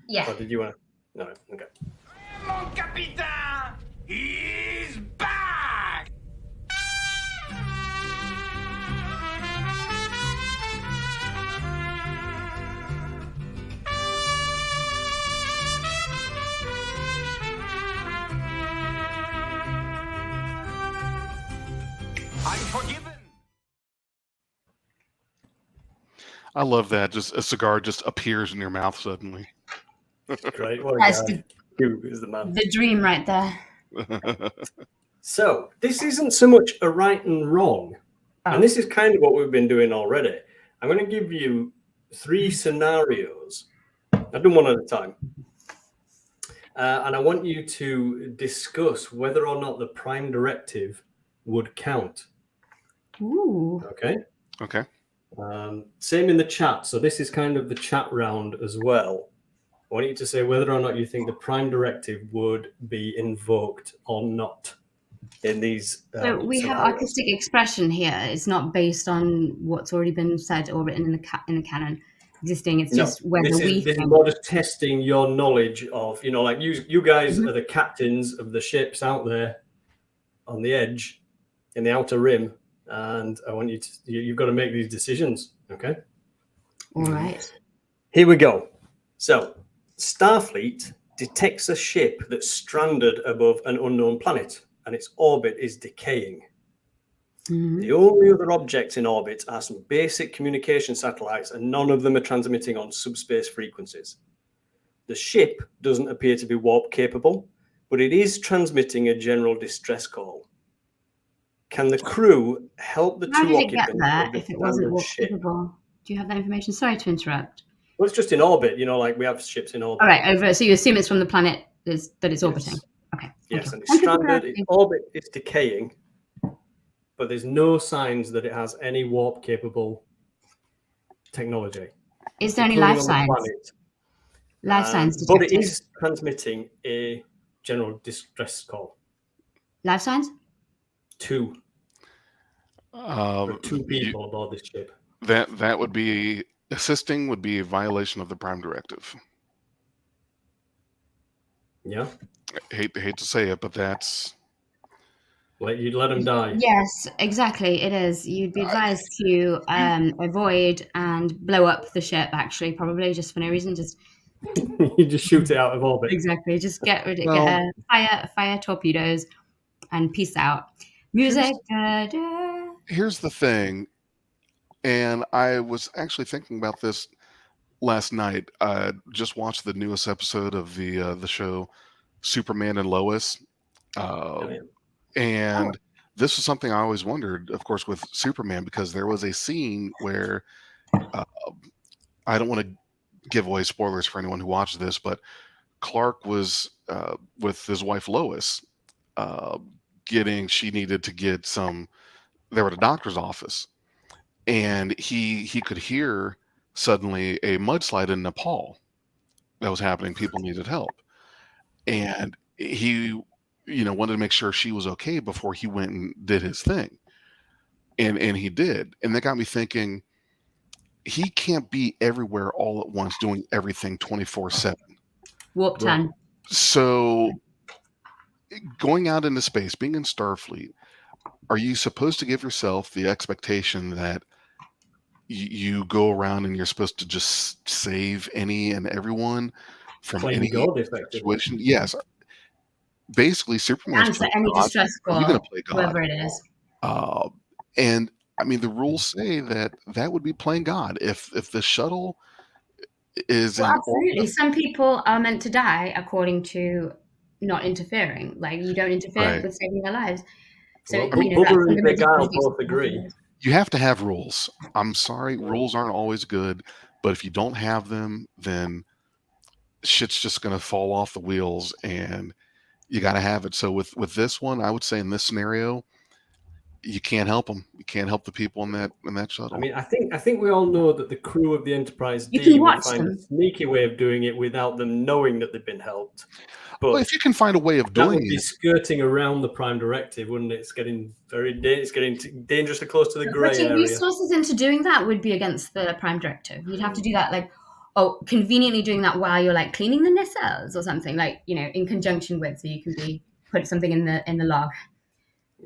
Yeah. Or did you want to? No. Okay. Mon capitaine! He's back! I'm forgiven! I love that. Just a cigar just appears in your mouth suddenly. Great. What a That's guy. Who is the man? the dream right there. So this isn't so much a right and wrong. And this is kind of what we've been doing already. I'm going to give you 3 scenarios. I've done one at a time. And I want you to discuss whether or not the prime directive would count. Ooh. Okay. Okay. Same in the chat. So this is kind of the chat round as well. I want you to say whether or not you think the prime directive would be invoked or not in these. So we have scenarios. artistic expression here. It's not based on what's already been said or written in the canon existing. It's just whether this we is think. more just testing your knowledge of, like you guys are the captains of the ships out there on the edge in the outer rim, and I want you've got to make these decisions. Okay. All right. Here we go. So Starfleet detects a ship that's stranded above an unknown planet and its orbit is decaying. Mm-hmm. The only other objects in orbit are some basic communication satellites, and none of them are transmitting on subspace frequencies. The ship doesn't appear to be warp capable, but it is transmitting a general distress call. Can the crew help the How two did it get occupants there of the if it wasn't standard warp ship? capable? Do you have that information? Sorry to interrupt. Well, it's just in orbit, like we have ships in orbit. All right, over. So you assume it's from the planet that it's orbiting. Yes. Okay. Yes, and it's stranded. Its orbit is decaying, but there's no signs that it has any warp capable technology. Is there any life including on the signs? planet. Life signs But it detected. is transmitting a general distress call. Life signs? 2. There are 2 people aboard this ship. That would be assisting would be a violation of the prime directive. Yeah. Hate to say it, but that's You'd let them die. Yes, exactly. It is. You'd be advised to avoid and blow up the ship. Actually, probably just for no reason. Just you just shoot it out of orbit. Exactly. Just get fire torpedoes and peace out. Music. Here's the thing, and I was actually thinking about this last night. I just watched the newest episode of the show Superman and Lois. And this was something I always wondered, of course, with Superman, because there was a scene where I don't want to give away spoilers for anyone who watched this, but Clark was with his wife Lois she needed to get they were at a doctor's office, and he could hear suddenly a mudslide in Nepal that was happening. People needed help, and he wanted to make sure she was okay before he went and did his thing. And he did. And that got me thinking, he can't be everywhere all at once doing everything 24/7. Warp 10. So going out into space, being in Starfleet, are you supposed to give yourself the expectation that you go around and you're supposed to just save any and everyone from any situation? Yes. Basically, Superman's Answer any distress call, you're going to play God. whoever it is. And I mean, the rules say that would be playing God. If the shuttle is absolutely, some people are meant to die according to not interfering. Like, you don't interfere with saving their lives. So, well, that's Bubba and fundamental Begal contradiction. both agree. You have to have rules. I'm sorry, rules aren't always good, but if you don't have them, then shit's just going to fall off the wheels, and you got to have it. So with this one, I would say in this scenario, you can't help them. You can't help the people in that shuttle. I mean, I think we all know that the crew of the Enterprise You D can would watch find a them. sneaky way of doing it without them knowing that they've been helped. But Well, if you can find a way of that doing would be it, skirting around the Prime Directive, wouldn't it? It's getting dangerously close to the grey Putting area. resources into doing that would be against the Prime Directive. You'd have to do that, like, conveniently doing that while you're like cleaning the nacelles or something, like, in conjunction with, so you can put something in the log.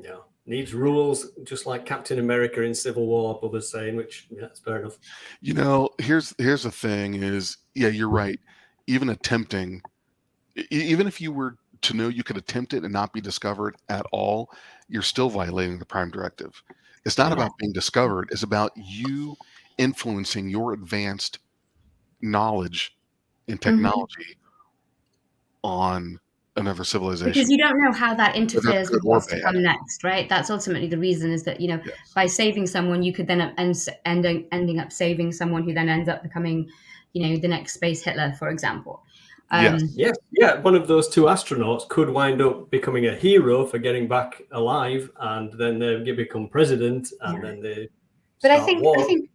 Yeah, needs rules, just like Captain America in Civil War. Bubba's saying, which that's fair enough. here's the thing: is you're right. Even attempting, even if you were to know you could attempt it and not be discovered at all, you're still violating the Prime Directive. It's not about being discovered. It's about you influencing your advanced knowledge and technology on another civilization. Because you don't know how that interferes good with or what's to bad. come next, right? That's ultimately the reason, is that, by saving someone, you could then ending up saving someone who then ends up becoming, the next space Hitler, for example. Yes. One of those two astronauts could wind up becoming a hero for getting back alive, and then they become president, and then they But start war. I think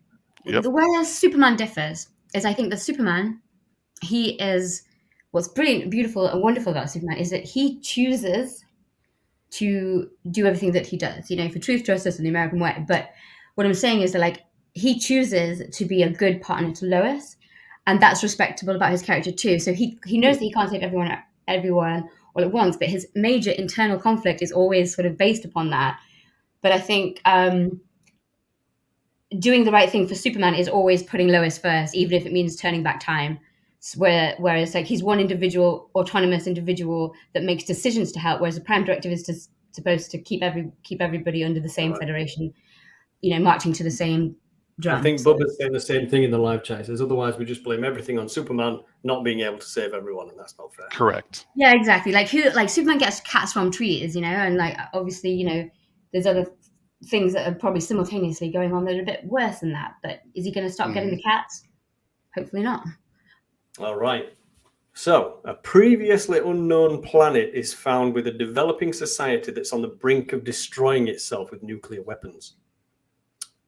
where Superman differs is, I think that Superman, what's brilliant, beautiful, and wonderful about Superman is that he chooses to do everything that he does, for truth, justice, and the American way. But what I'm saying is that, like, he chooses to be a good partner to Lois, and that's respectable about his character too. So he knows that he can't save everyone all at once, but his major internal conflict is always sort of based upon that. But I think doing the right thing for Superman is always putting Lois first, even if it means turning back time. Whereas, like, he's one individual, autonomous individual that makes decisions to help, whereas the Prime Directive is supposed to keep everybody under the same federation, marching to the same drum. I think Bubba's saying the same thing in the live chat. He says, otherwise we just blame everything on Superman not being able to save everyone, and that's not fair. Correct. Yeah, exactly. Like, Superman gets cats from trees, and, like, obviously, there's other things that are probably simultaneously going on that are a bit worse than that. But is he going to stop getting the cats? Hopefully not. All right. So, a previously unknown planet is found with a developing society that's on the brink of destroying itself with nuclear weapons.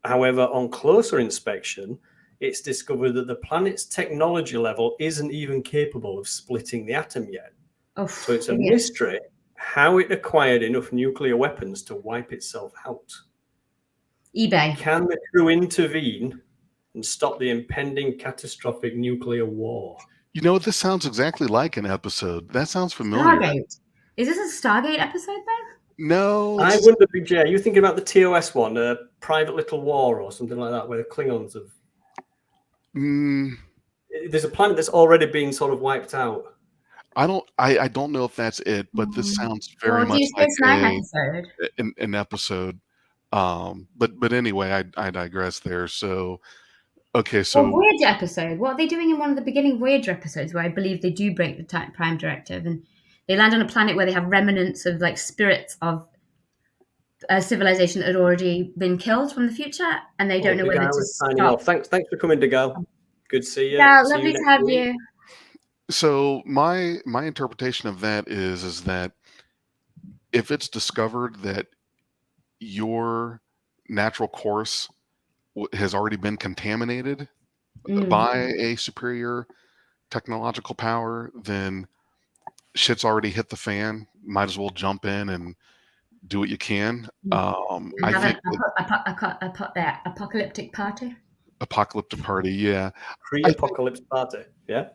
However, on closer inspection, it's discovered that the planet's technology level isn't even capable of splitting the atom yet. So it's a mystery how it acquired enough nuclear weapons to wipe itself out. eBay. Can the crew intervene and stop the impending catastrophic nuclear war? This sounds exactly like an episode. That sounds familiar. Stargate. Is this a Stargate episode, though? No. I wonder, BigJ, are you thinking about the TOS one, a Private Little War or something like that, where the Klingons have... There's a planet that's already been sort of wiped out. I don't know if that's it, but this sounds very much like an episode. But anyway, I digress there. So, okay, so Voyager episode. What are they doing in one of the beginning Voyager episodes, where I believe they do break the Prime Directive, and they land on a planet where they have remnants of, like, spirits of a civilization that had already been killed from the future, and they don't know whether to stop. Thanks for coming, Degal. Good to see you. Yeah, lovely to have you. So my interpretation of that is that if it's discovered that your natural course has already been contaminated by a superior technological power, then shit's already hit the fan. Might as well jump in and do what you can. I think apocalyptic party. Apocalyptic party, yeah. Pre-apocalypse party, yeah.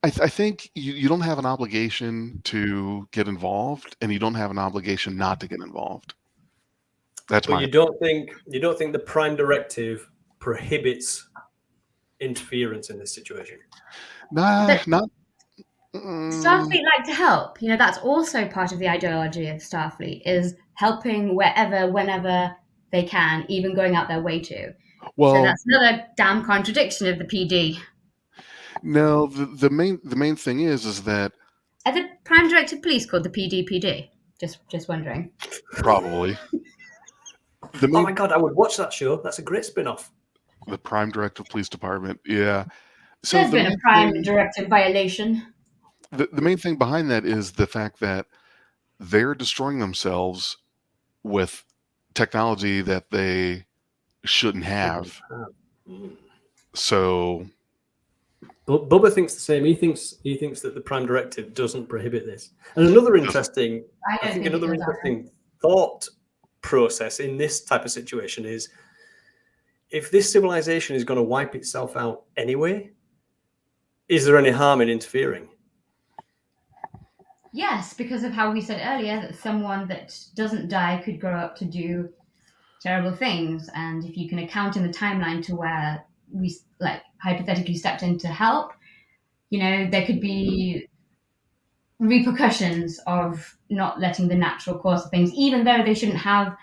I think you don't have an obligation to get involved, and you don't have an obligation not to get involved. That's but you don't think the Prime Directive prohibits interference in this situation? Not. Starfleet like to help. That's also part of the ideology of Starfleet, is helping wherever, whenever they can, even going out their way to. Well, so that's another damn contradiction of the PD. No, the main thing is that Are the Prime Directive Police called the PDPD? Just wondering. Probably. Oh my god, I would watch that show. That's a great spin-off. The Prime Directive Police Department, yeah. So There's been a Prime Directive violation. The main thing behind that is the fact that they're destroying themselves with technology that they shouldn't have. So Bubba thinks the same. He thinks that the Prime Directive doesn't prohibit this. And another interesting, I think another interesting thought process in this type of situation is, if this civilization is going to wipe itself out anyway, is there any harm in interfering? Yes, because of how we said earlier that someone that doesn't die could grow up to do terrible things, and if you can account in the timeline to where we hypothetically stepped in to help, there could be repercussions of not letting the natural course of things, even though they shouldn't have.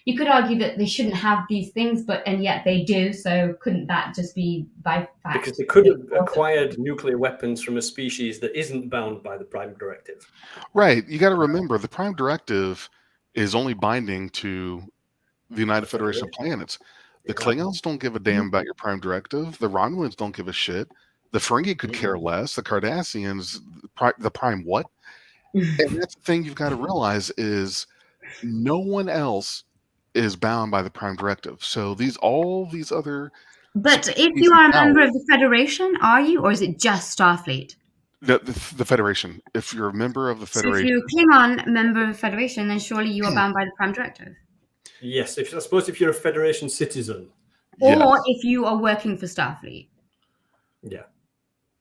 You could argue that they shouldn't have these things, and yet they do. So couldn't that just be by fact? Because they could have acquired nuclear weapons from a species that isn't bound by the Prime Directive. Right. You got to remember, the Prime Directive is only binding to the United Federation of Planets. The Klingons don't give a damn about your Prime Directive. The Romulans don't give a shit. The Ferengi could care less. The Cardassians, the Prime what? And that's the thing you've got to realize is no one else is bound by the Prime Directive. So all these other. But if you are a member of the Federation, are you, or is it just Starfleet? The Federation. If you're a member of the Federation. So if you're a Klingon member of the Federation, then surely you are bound by the Prime Directive. Yes, I suppose if you're a Federation citizen. Or if you are working for Starfleet. Yeah.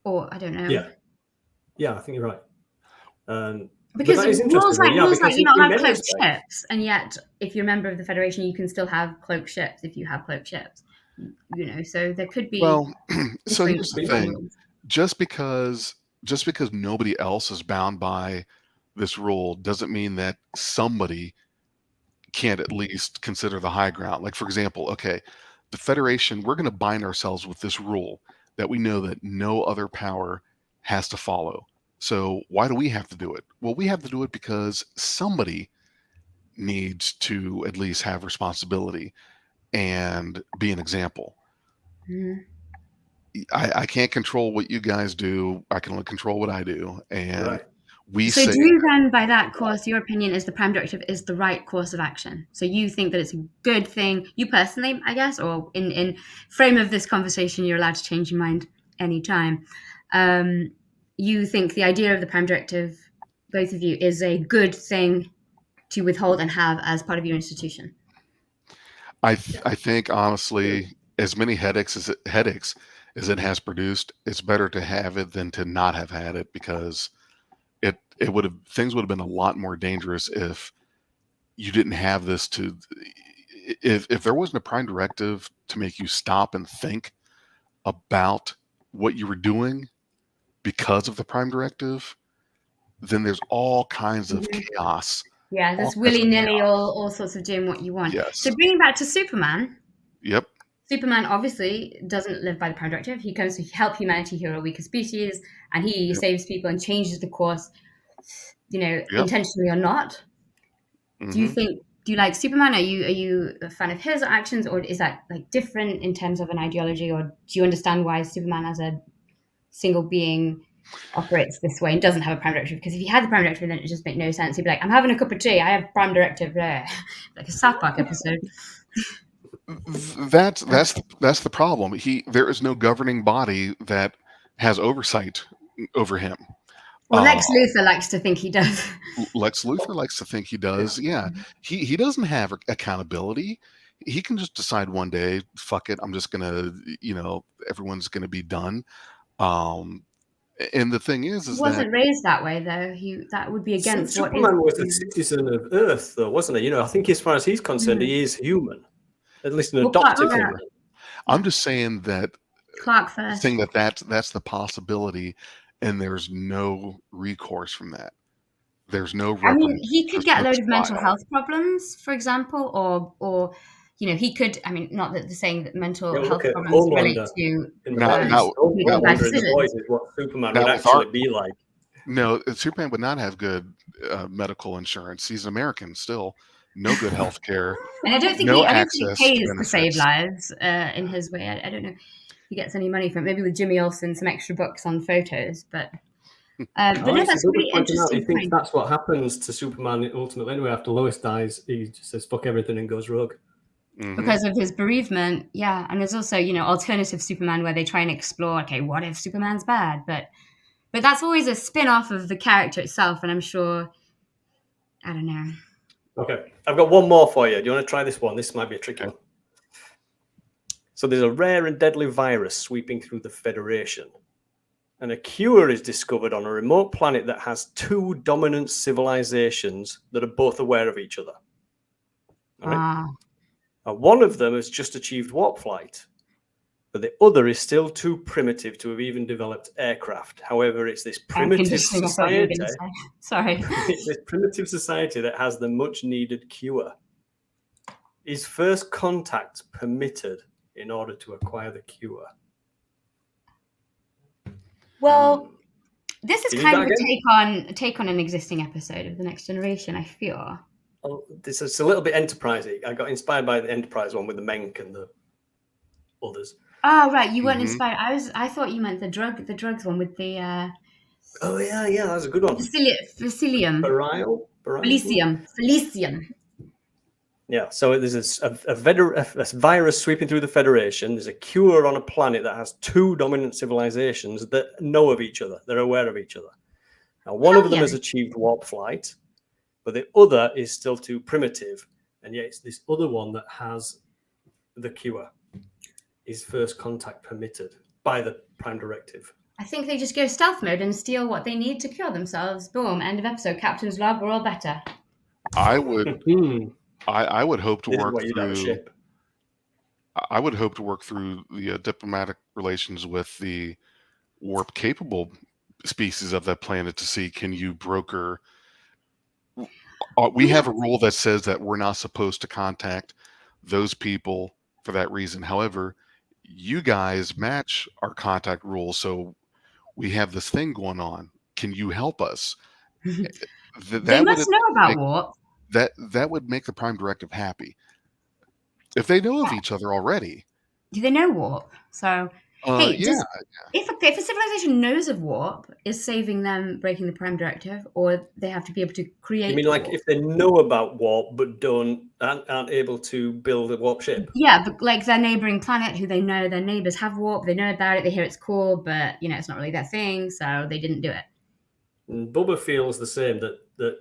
Or, I don't know. Yeah, I think you're right. Because rules like you're not allowed cloaked ships, and yet if you're a member of the Federation, you can still have cloaked ships if you have cloaked ships. So there could be. Well, so here's the thing: just because nobody else is bound by this rule doesn't mean that somebody can't at least consider the high ground. Like, for example, okay, the Federation, we're going to bind ourselves with this rule that we know that no other power has to follow. So why do we have to do it? Well, we have to do it because somebody needs to at least have responsibility and be an example. Mm-hmm. I can't control what you guys do. I can only control what I do. And do you then, by that course, your opinion is the Prime Directive is the right course of action? So you think that it's a good thing, you personally, I guess, or in frame of this conversation, you're allowed to change your mind anytime. You think the idea of the Prime Directive, both of you, is a good thing to withhold and have as part of your institution? I think, honestly, as many headaches as it has produced, it's better to have it than to not have had it, because things would have been a lot more dangerous if you didn't have this if there wasn't a Prime Directive to make you stop and think about what you were doing because of the Prime Directive, then there's all kinds of chaos. Yeah, there's willy-nilly all sorts of doing what you want. Yes. So bringing back to Superman. Yep. Superman obviously doesn't live by the Prime Directive. He comes to help humanity, heal a weaker species, and he saves people and changes the course, intentionally or not. Mm-hmm. Do you like Superman? Are you a fan of his actions, or is that different in terms of an ideology, or do you understand why Superman as a single being operates this way and doesn't have a Prime Directive? Because if he had the Prime Directive, then it just make no sense. He'd be like, I'm having a cup of tea, I have Prime Directive there. Like a South Park episode. That's the problem. There is no governing body that has oversight over him. Well, Lex Luthor likes to think he does. Lex Luthor likes to think he does. Yeah. He doesn't have accountability. He can just decide one day, fuck it, I'm just gonna, everyone's gonna be done. And the thing is he wasn't raised that way, though. That would be against what Superman was a citizen of Earth, though, wasn't he? I think as far as he's concerned, he is human, at least an adopted human. I'm just saying that Clark first. Saying that's the possibility, and there's no recourse from that. There's no. He could get a load of mental health problems, for example, or he could. I mean, not that they're saying that mental health problems relate to Homelander in the voice is what Superman would actually be like. No, Superman would not have good medical insurance. He's an American still. No good health care. And I don't think No he access to pays to save benefits. lives in his way. I don't know if he gets any money from it. Maybe with Jimmy Olsen, some extra bucks on photos, but no, that's a really interesting He thinks point. that's what happens to Superman ultimately. Anyway, after Lois dies, he just says "fuck everything" and goes rogue. Because of his bereavement, yeah. And there's also, alternative Superman where they try and explore, okay, what if Superman's bad? But that's always a spin-off of the character itself, and I'm sure, I don't know. Okay, I've got one more for you. Do you want to try this one? This might be a tricky one. So there's a rare and deadly virus sweeping through the Federation, and a cure is discovered on a remote planet that has 2 dominant civilizations that are both aware of each other. All right? One of them has just achieved warp flight, but the other is still too primitive to have even developed aircraft. However, it's this primitive society. Sorry. It's this primitive society that has the much needed cure. Is first contact permitted in order to acquire the cure? Well, this is kind of a take on an existing episode of The Next Generation, I feel. Oh, this is a little bit Enterprise-y. I got inspired by the Enterprise one with the Menk and the others. Oh, right. You weren't inspired. I thought you meant the drugs one with the Oh yeah, that was a good one. Facilium. Felicium. Yeah, so there's a virus sweeping through the Federation. There's a cure on a planet that has 2 dominant civilizations that know of each other. They're aware of each other. Now, one of them has achieved warp flight, but the other is still too primitive. And yet it's this other one that has the cure. Is first contact permitted by the Prime Directive? I think they just go stealth mode and steal what they need to cure themselves. Boom, end of episode. Captain's log, we're all better. I would I would hope to work through. I would hope to work through the diplomatic relations with the warp capable species of that planet to see, can you broker. We have a rule that says that we're not supposed to contact those people for that reason. However, you guys match our contact rules, so we have this thing going on. Can you help us? They must know about warp. That would make the Prime Directive happy. If they know of each other already. Do they know warp? So, hey, yeah. If a civilization knows of warp, is saving them breaking the Prime Directive, or they have to be able to create? You mean like warp? If they know about warp but aren't able to build a warp ship? Yeah, but like their neighboring planet, who they know their neighbors have warp, they know about it, they hear it's cool, but it's not really their thing, so they didn't do it. And Bubba feels the same, that the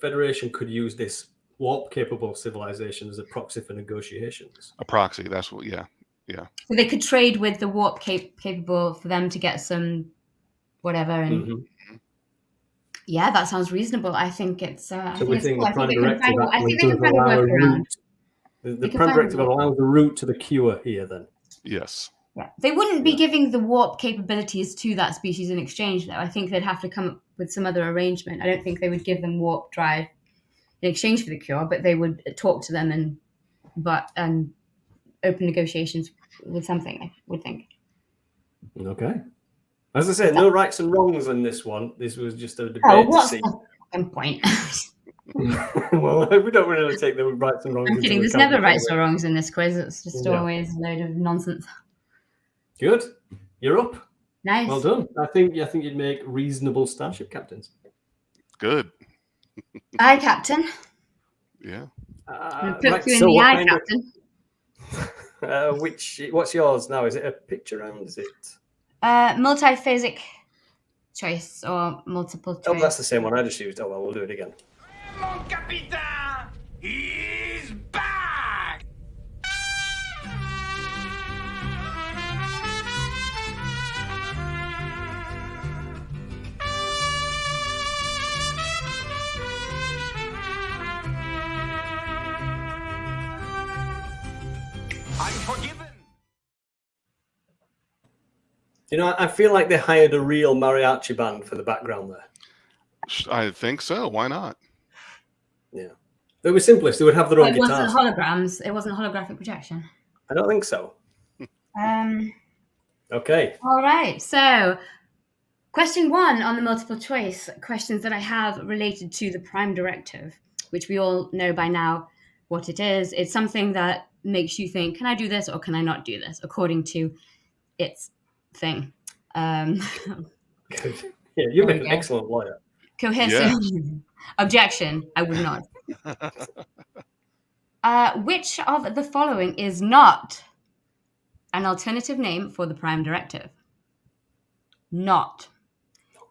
Federation could use this warp-capable civilization as a proxy for negotiations. A proxy, that's what, yeah. So they could trade with the warp capable for them to get some whatever. And yeah, that sounds reasonable. I think it's. So we think the Prime Directive The Prime Directive allows the route to the cure here, then. Yes. Yeah. They wouldn't be giving the warp capabilities to that species in exchange, though. I think they'd have to come up with some other arrangement. I don't think they would give them warp drive in exchange for the cure, but they would talk to them and open negotiations with something, I would think. Okay. As I said, no rights and wrongs in this one. This was just a debate. What's the point? Well, we don't really take the rights and wrongs. I'm kidding. There's never rights or wrongs in this quiz. It's just always a load of nonsense. Good. You're up. Nice. Well done. I think you'd make reasonable starship captains. Good. Aye, Captain. Yeah. Put you in the eye, Captain. What's yours now? Is it a picture round? Is it multiphasic choice or multiple choice? Oh, that's the same one I just used. Oh well, we'll do it again. Mon capitaine, he's back. I'm forgiven. I feel like they hired a real mariachi band for the background there. I think so. Why not? Yeah. They were simplest. They would have their own guitars. It wasn't holograms. It wasn't holographic projection. I don't think so. Okay. All right. So Question 1 on the multiple choice questions that I have related to the Prime Directive, which we all know by now what it is. It's something that makes you think, can I do this or can I not do this, according to its thing. Good. Yeah, you make an excellent lawyer. Cohesive. Objection, I would not. Which of the following is not an alternative name for the Prime Directive? Not.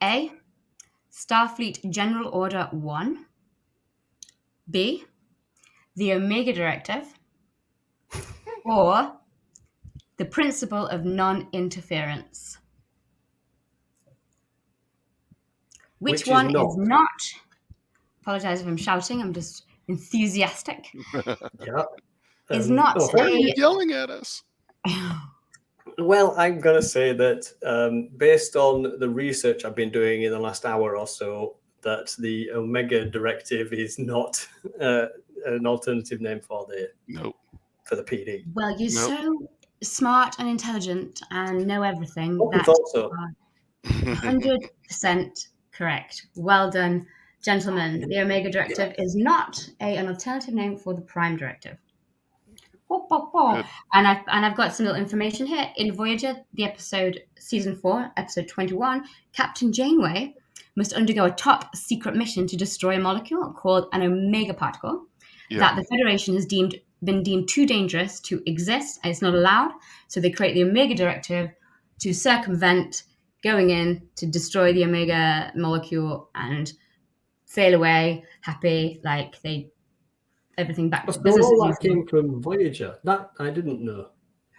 A. Starfleet General Order 1. B. The Omega Directive. Or the Principle of Non-Interference. Which one is not? Apologize if I'm shouting. I'm just enthusiastic. Yeah. Is not Why are you yelling at us? Well, I'm going to say that based on the research I've been doing in the last hour or so, that the Omega Directive is not an alternative name for the PD. Well, you're so smart and intelligent and know everything. I thought so. 100% correct. Well done, gentlemen. The Omega Directive is not an alternative name for the Prime Directive. And I've got some little information here. In Voyager, the episode season 4, episode 21, Captain Janeway must undergo a top secret mission to destroy a molecule called an Omega particle that the Federation has been deemed too dangerous to exist, and it's not allowed. So they create the Omega Directive to circumvent going in to destroy the Omega molecule and sail away happy, like everything back to business. All that came from Voyager. That I didn't know.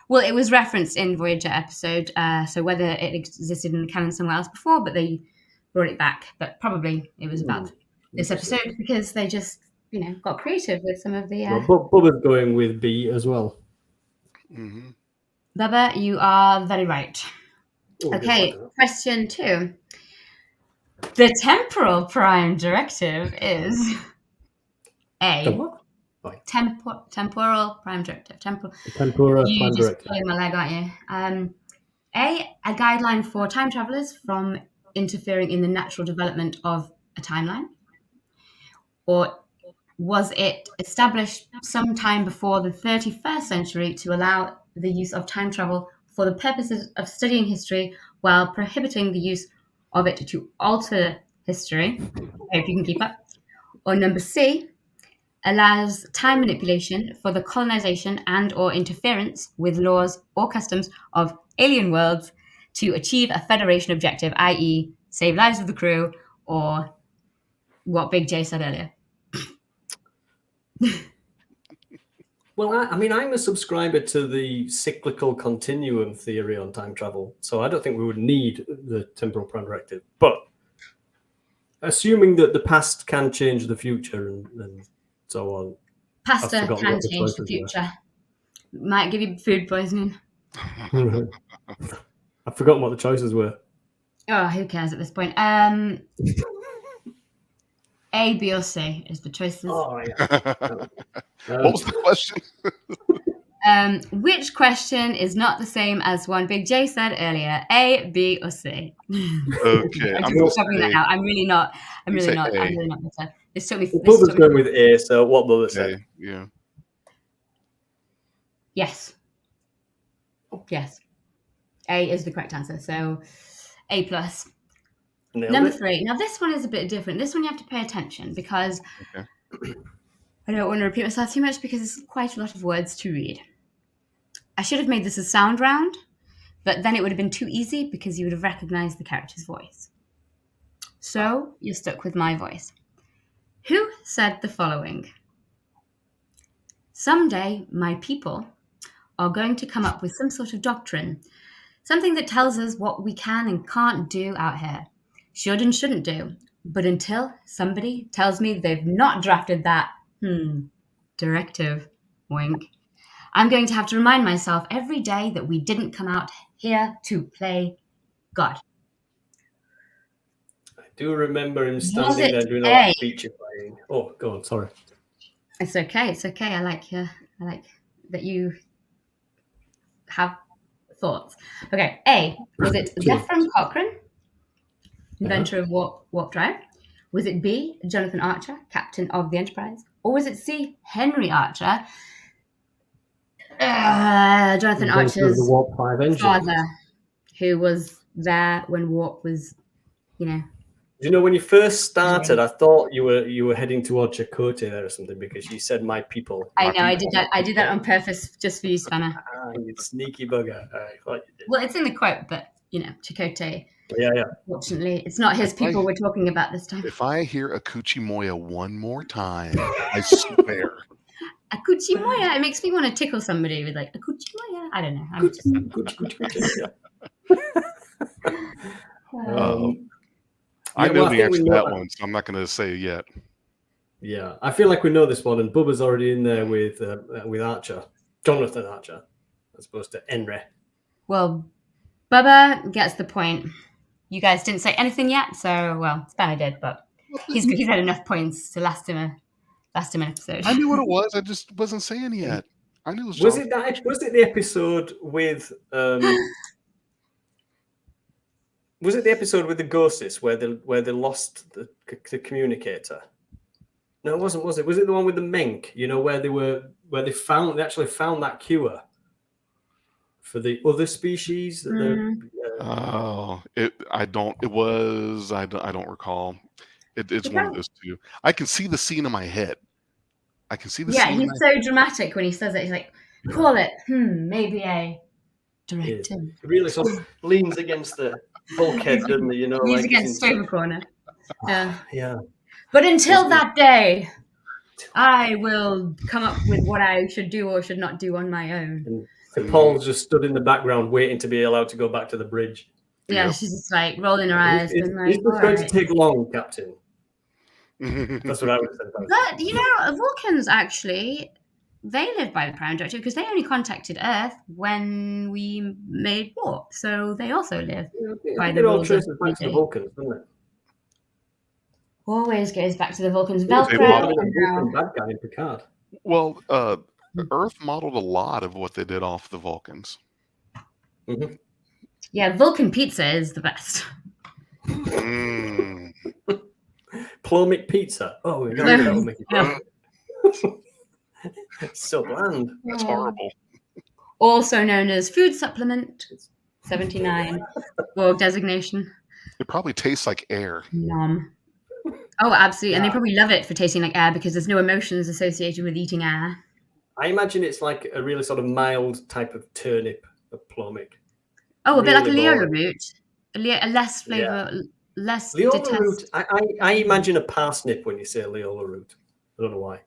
Well, it was referenced in Voyager episode, so whether it existed in the canon somewhere else before, but they brought it back. But probably it was about this episode because they just, got creative with some of the. Bubba's going with B as well. Mm-hmm. Bubba, you are very right. Okay, question 2. The temporal Prime Directive is A. Temporal Prime Directive. Tempora you Prime just Directive. pulling my leg, aren't you? A guideline for time travelers from interfering in the natural development of a timeline? Or was it established sometime before the 31st century to allow the use of time travel for the purposes of studying history while prohibiting the use of it to alter history? I hope you can keep up. Or number C, allows time manipulation for the colonization and or interference with laws or customs of alien worlds to achieve a Federation objective, i.e. save lives of the crew, or what BigJ said earlier. Well, I'm a subscriber to the cyclical continuum theory on time travel, so I don't think we would need the temporal Prime Directive. But assuming that the past can change the future and so on. Pasta can change the future. Might give you food poisoning. I've forgotten what the choices were. Oh, who cares at this point? A, B, or C is the choices. Oh, yeah. What was the question? Which question is not the same as one BigJ said earlier? A, B, or C? Okay, I'm just covering that out. I'm really not better. This took me. Bubba's going with A. So what Bubba said? Yeah. Yes. Yes. A is the correct answer. So A plus. Number 3. Now this one is a bit different. This one you have to pay attention because I don't want to repeat myself too much because it's quite a lot of words to read. I should have made this a sound round, but then it would have been too easy because you would have recognized the character's voice. So you're stuck with my voice. Who said the following? Someday my people are going to come up with some sort of doctrine, something that tells us what we can and can't do out here, should and shouldn't do. But until somebody tells me they've not drafted that directive, wink, I'm going to have to remind myself every day that we didn't come out here to play God. I do remember him standing there doing all that feature playing. Oh, go on, sorry. It's okay. I like that you have thoughts. Okay, A, was it Zephyr Cochrane? inventor of warp drive? Was it B, Jonathan Archer, captain of the Enterprise? Or was it C, Henry Archer, Jonathan Archer's the Warp 5 engine. father, who was there when warp was, You know, when you first started, I thought you were heading towards Chakotay there or something because you said "my people." I know, I did that. I did that on purpose just for you, Spanner. You sneaky bugger. I thought you did. Well, it's in the quote, but Chakotay. Yeah. Fortunately, it's not his people we're talking about this time. If I hear Akuchi Moya one more time, I swear. Akuchi Moya. It makes me want to tickle somebody with like Akuchi Moya. I don't know. I'm just. I know the answer to that one, so I'm not going to say it yet. Yeah, I feel like we know this one, and Bubba's already in there with Archer, Jonathan Archer, as opposed to Henry. Well, Bubba gets the point. You guys didn't say anything yet, so Spanner did, but he's had enough points to last him an episode. I knew what it was. I just wasn't saying yet. I knew it was it the episode with was it the episode with the Ghostis where they lost the communicator? No, it wasn't. Was it? Was it the one with the mink? You know, where they actually found that cure for the other species that I don't recall. It's one of those two. I can see the scene in my head. I can see the scene. Yeah, he's so dramatic when he says it. He's like, call it, maybe a directive. He really sort of leans against the bulkhead, doesn't he? You know, he's like against Stover Corner. Yeah. But until that day, I will come up with what I should do or should not do on my own. And Paul's just stood in the background waiting to be allowed to go back to the bridge. Yeah, she's just like rolling her eyes. It's going to take long, Captain. That's what I would say. But, Vulcans actually, they live by the Prime Directive because they only contacted Earth when we made warp. So they also live by the rules of the Vulcans, doesn't it? Always goes back to the Vulcans. Bad guy in Picard. Well, Earth modeled a lot of what they did off the Vulcans. Mm-hmm. Yeah, Vulcan pizza is the best. Plomic pizza. Oh, that would make it so bland. That's horrible. Also known as food supplement 79 or designation. It probably tastes like air. Yum. Oh, absolutely. Yeah. And they probably love it for tasting like air because there's no emotions associated with eating air. I imagine it's like a really sort of mild type of turnip of plomic. Oh, a bit like a Leola root. A less flavour, less Leola root. I imagine a parsnip when you say Leola root. I don't know why.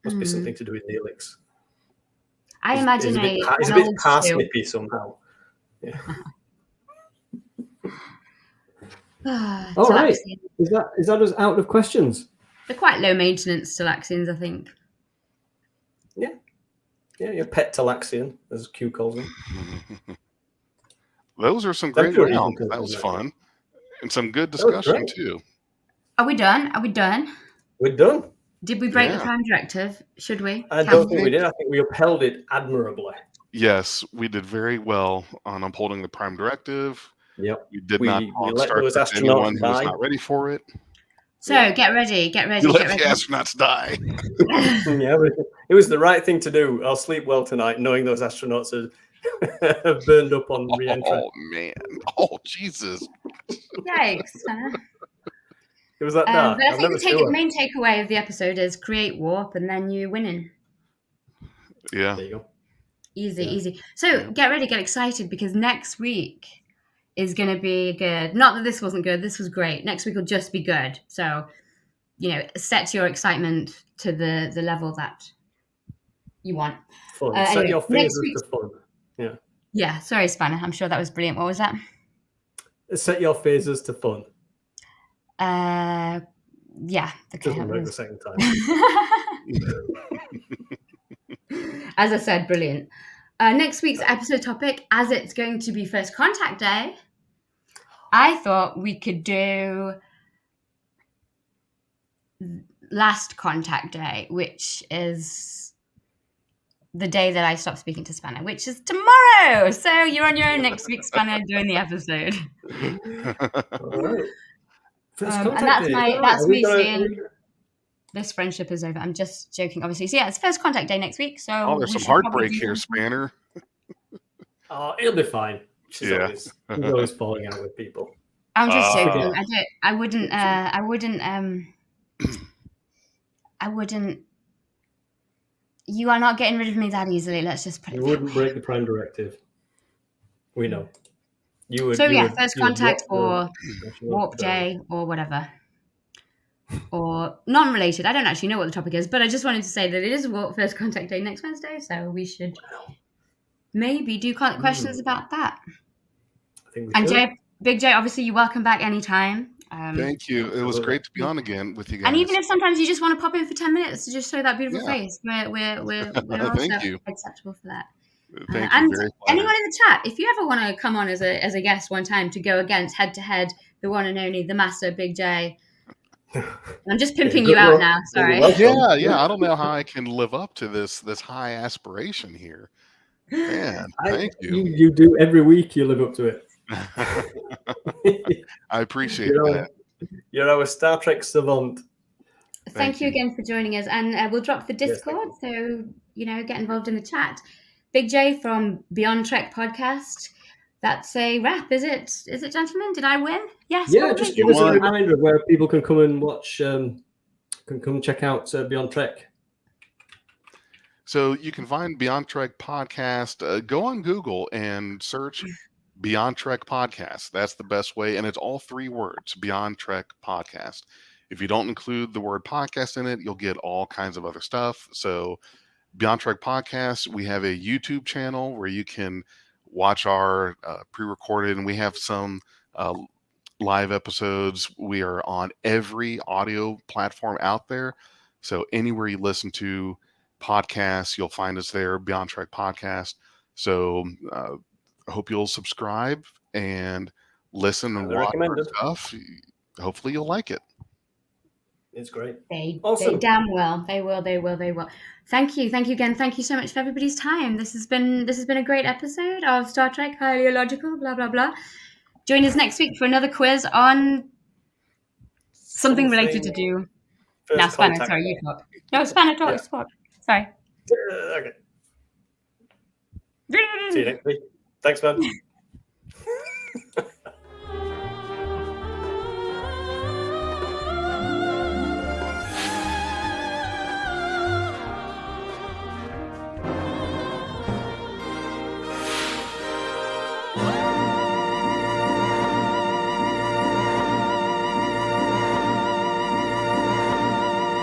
Must be something to do with Neelix. I imagine it's a bit parsnippy somehow. Yeah. All right. Is that us out of questions? They're quite low maintenance Talaxians, I think. Yeah. Yeah, your pet Talaxian, as Q calls them. Those are some great rounds. That was fun. And some good discussion, too. Are we done? We're done. Did we break the Prime Directive? Should we? I don't think we did. I think we upheld it admirably. Yes, we did very well on upholding the Prime Directive. Yep. We did not let those astronauts anyone who was not ready for it. So get ready. You let the astronauts die. Yeah, it was the right thing to do. I'll sleep well tonight knowing those astronauts are burned up on re-entry. Oh, man. Oh, Jesus. Yikes. It was that dark. But I think the main takeaway of the episode is create warp and then you're winning. Yeah. There you go. Easy. So get ready, get excited because next week is going to be good. Not that this wasn't good. This was great. Next week will just be good. So, set your excitement to the level that you want. Fun. Set your fingers to fun. Yeah. Yeah. Sorry, Spanner. I'm sure that was brilliant. What was that? Set your phasers to fun. Yeah. Okay. Doesn't work the second time. As I said, brilliant. Next week's episode topic, as it's going to be First Contact Day, I thought we could do Last Contact Day, which is the day that I stop speaking to Spanner, which is tomorrow. So you're on your own next week, Spanner, doing the episode. All right. And that's me saying this friendship is over. I'm just joking, obviously. So yeah, it's first contact day next week. So there's some heartbreak here, Spanner. Oh, it'll be fine. She's always falling out with people. I'm just joking. I wouldn't. You are not getting rid of me that easily. Let's just put it. You wouldn't break the Prime Directive. We know. You would. First contact or warp day or whatever. Or non-related. I don't actually know what the topic is, but I just wanted to say that it is first contact day next Wednesday, so we should maybe do questions about that. I think we and should. Big J, obviously you're welcome back anytime. Thank you. It was great to be on again with you guys. And even if sometimes you just want to pop in for 10 minutes to just show that beautiful face, we're also acceptable for that. Thank and you. Anyone in the chat, if you ever want to come on as a guest one time to go against head to head the one and only the master Big J. I'm just pimping you out now. Sorry. Yeah. I don't know how I can live up to this high aspiration here. Man, thank you. You do every week. You live up to it. I appreciate that. You're our Star Trek savant. Thank you again for joining us, and we'll drop the Discord. So get involved in the chat. Big J from Beyond Trek podcast. That's a wrap, is it? Is it, gentlemen? Did I win? Yes. Yeah, just give us a reminder of where people can come and watch, can come check out Beyond Trek. So you can find Beyond Trek podcast. Go on Google and search Beyond Trek podcast. That's the best way, and it's all 3 words: Beyond Trek podcast. If you don't include the word podcast in it, you'll get all kinds of other stuff. So Beyond Trek podcast. We have a YouTube channel where you can watch our pre-recorded, and we have some live episodes. We are on every audio platform out there. So anywhere you listen to podcasts, you'll find us there, Beyond Trek podcast. So I hope you'll subscribe and listen and watch our stuff. Hopefully you'll like it. It's great. They damn well. They will. Thank you again. Thank you so much for everybody's time. This has been a great episode of Star Trek Highly Illogical. Blah blah blah. Join us next week for another quiz on something related to do. Now, Spanner. Sorry, you talk. No, Spanner talk. Sorry. Okay. See you next week. Thanks, man.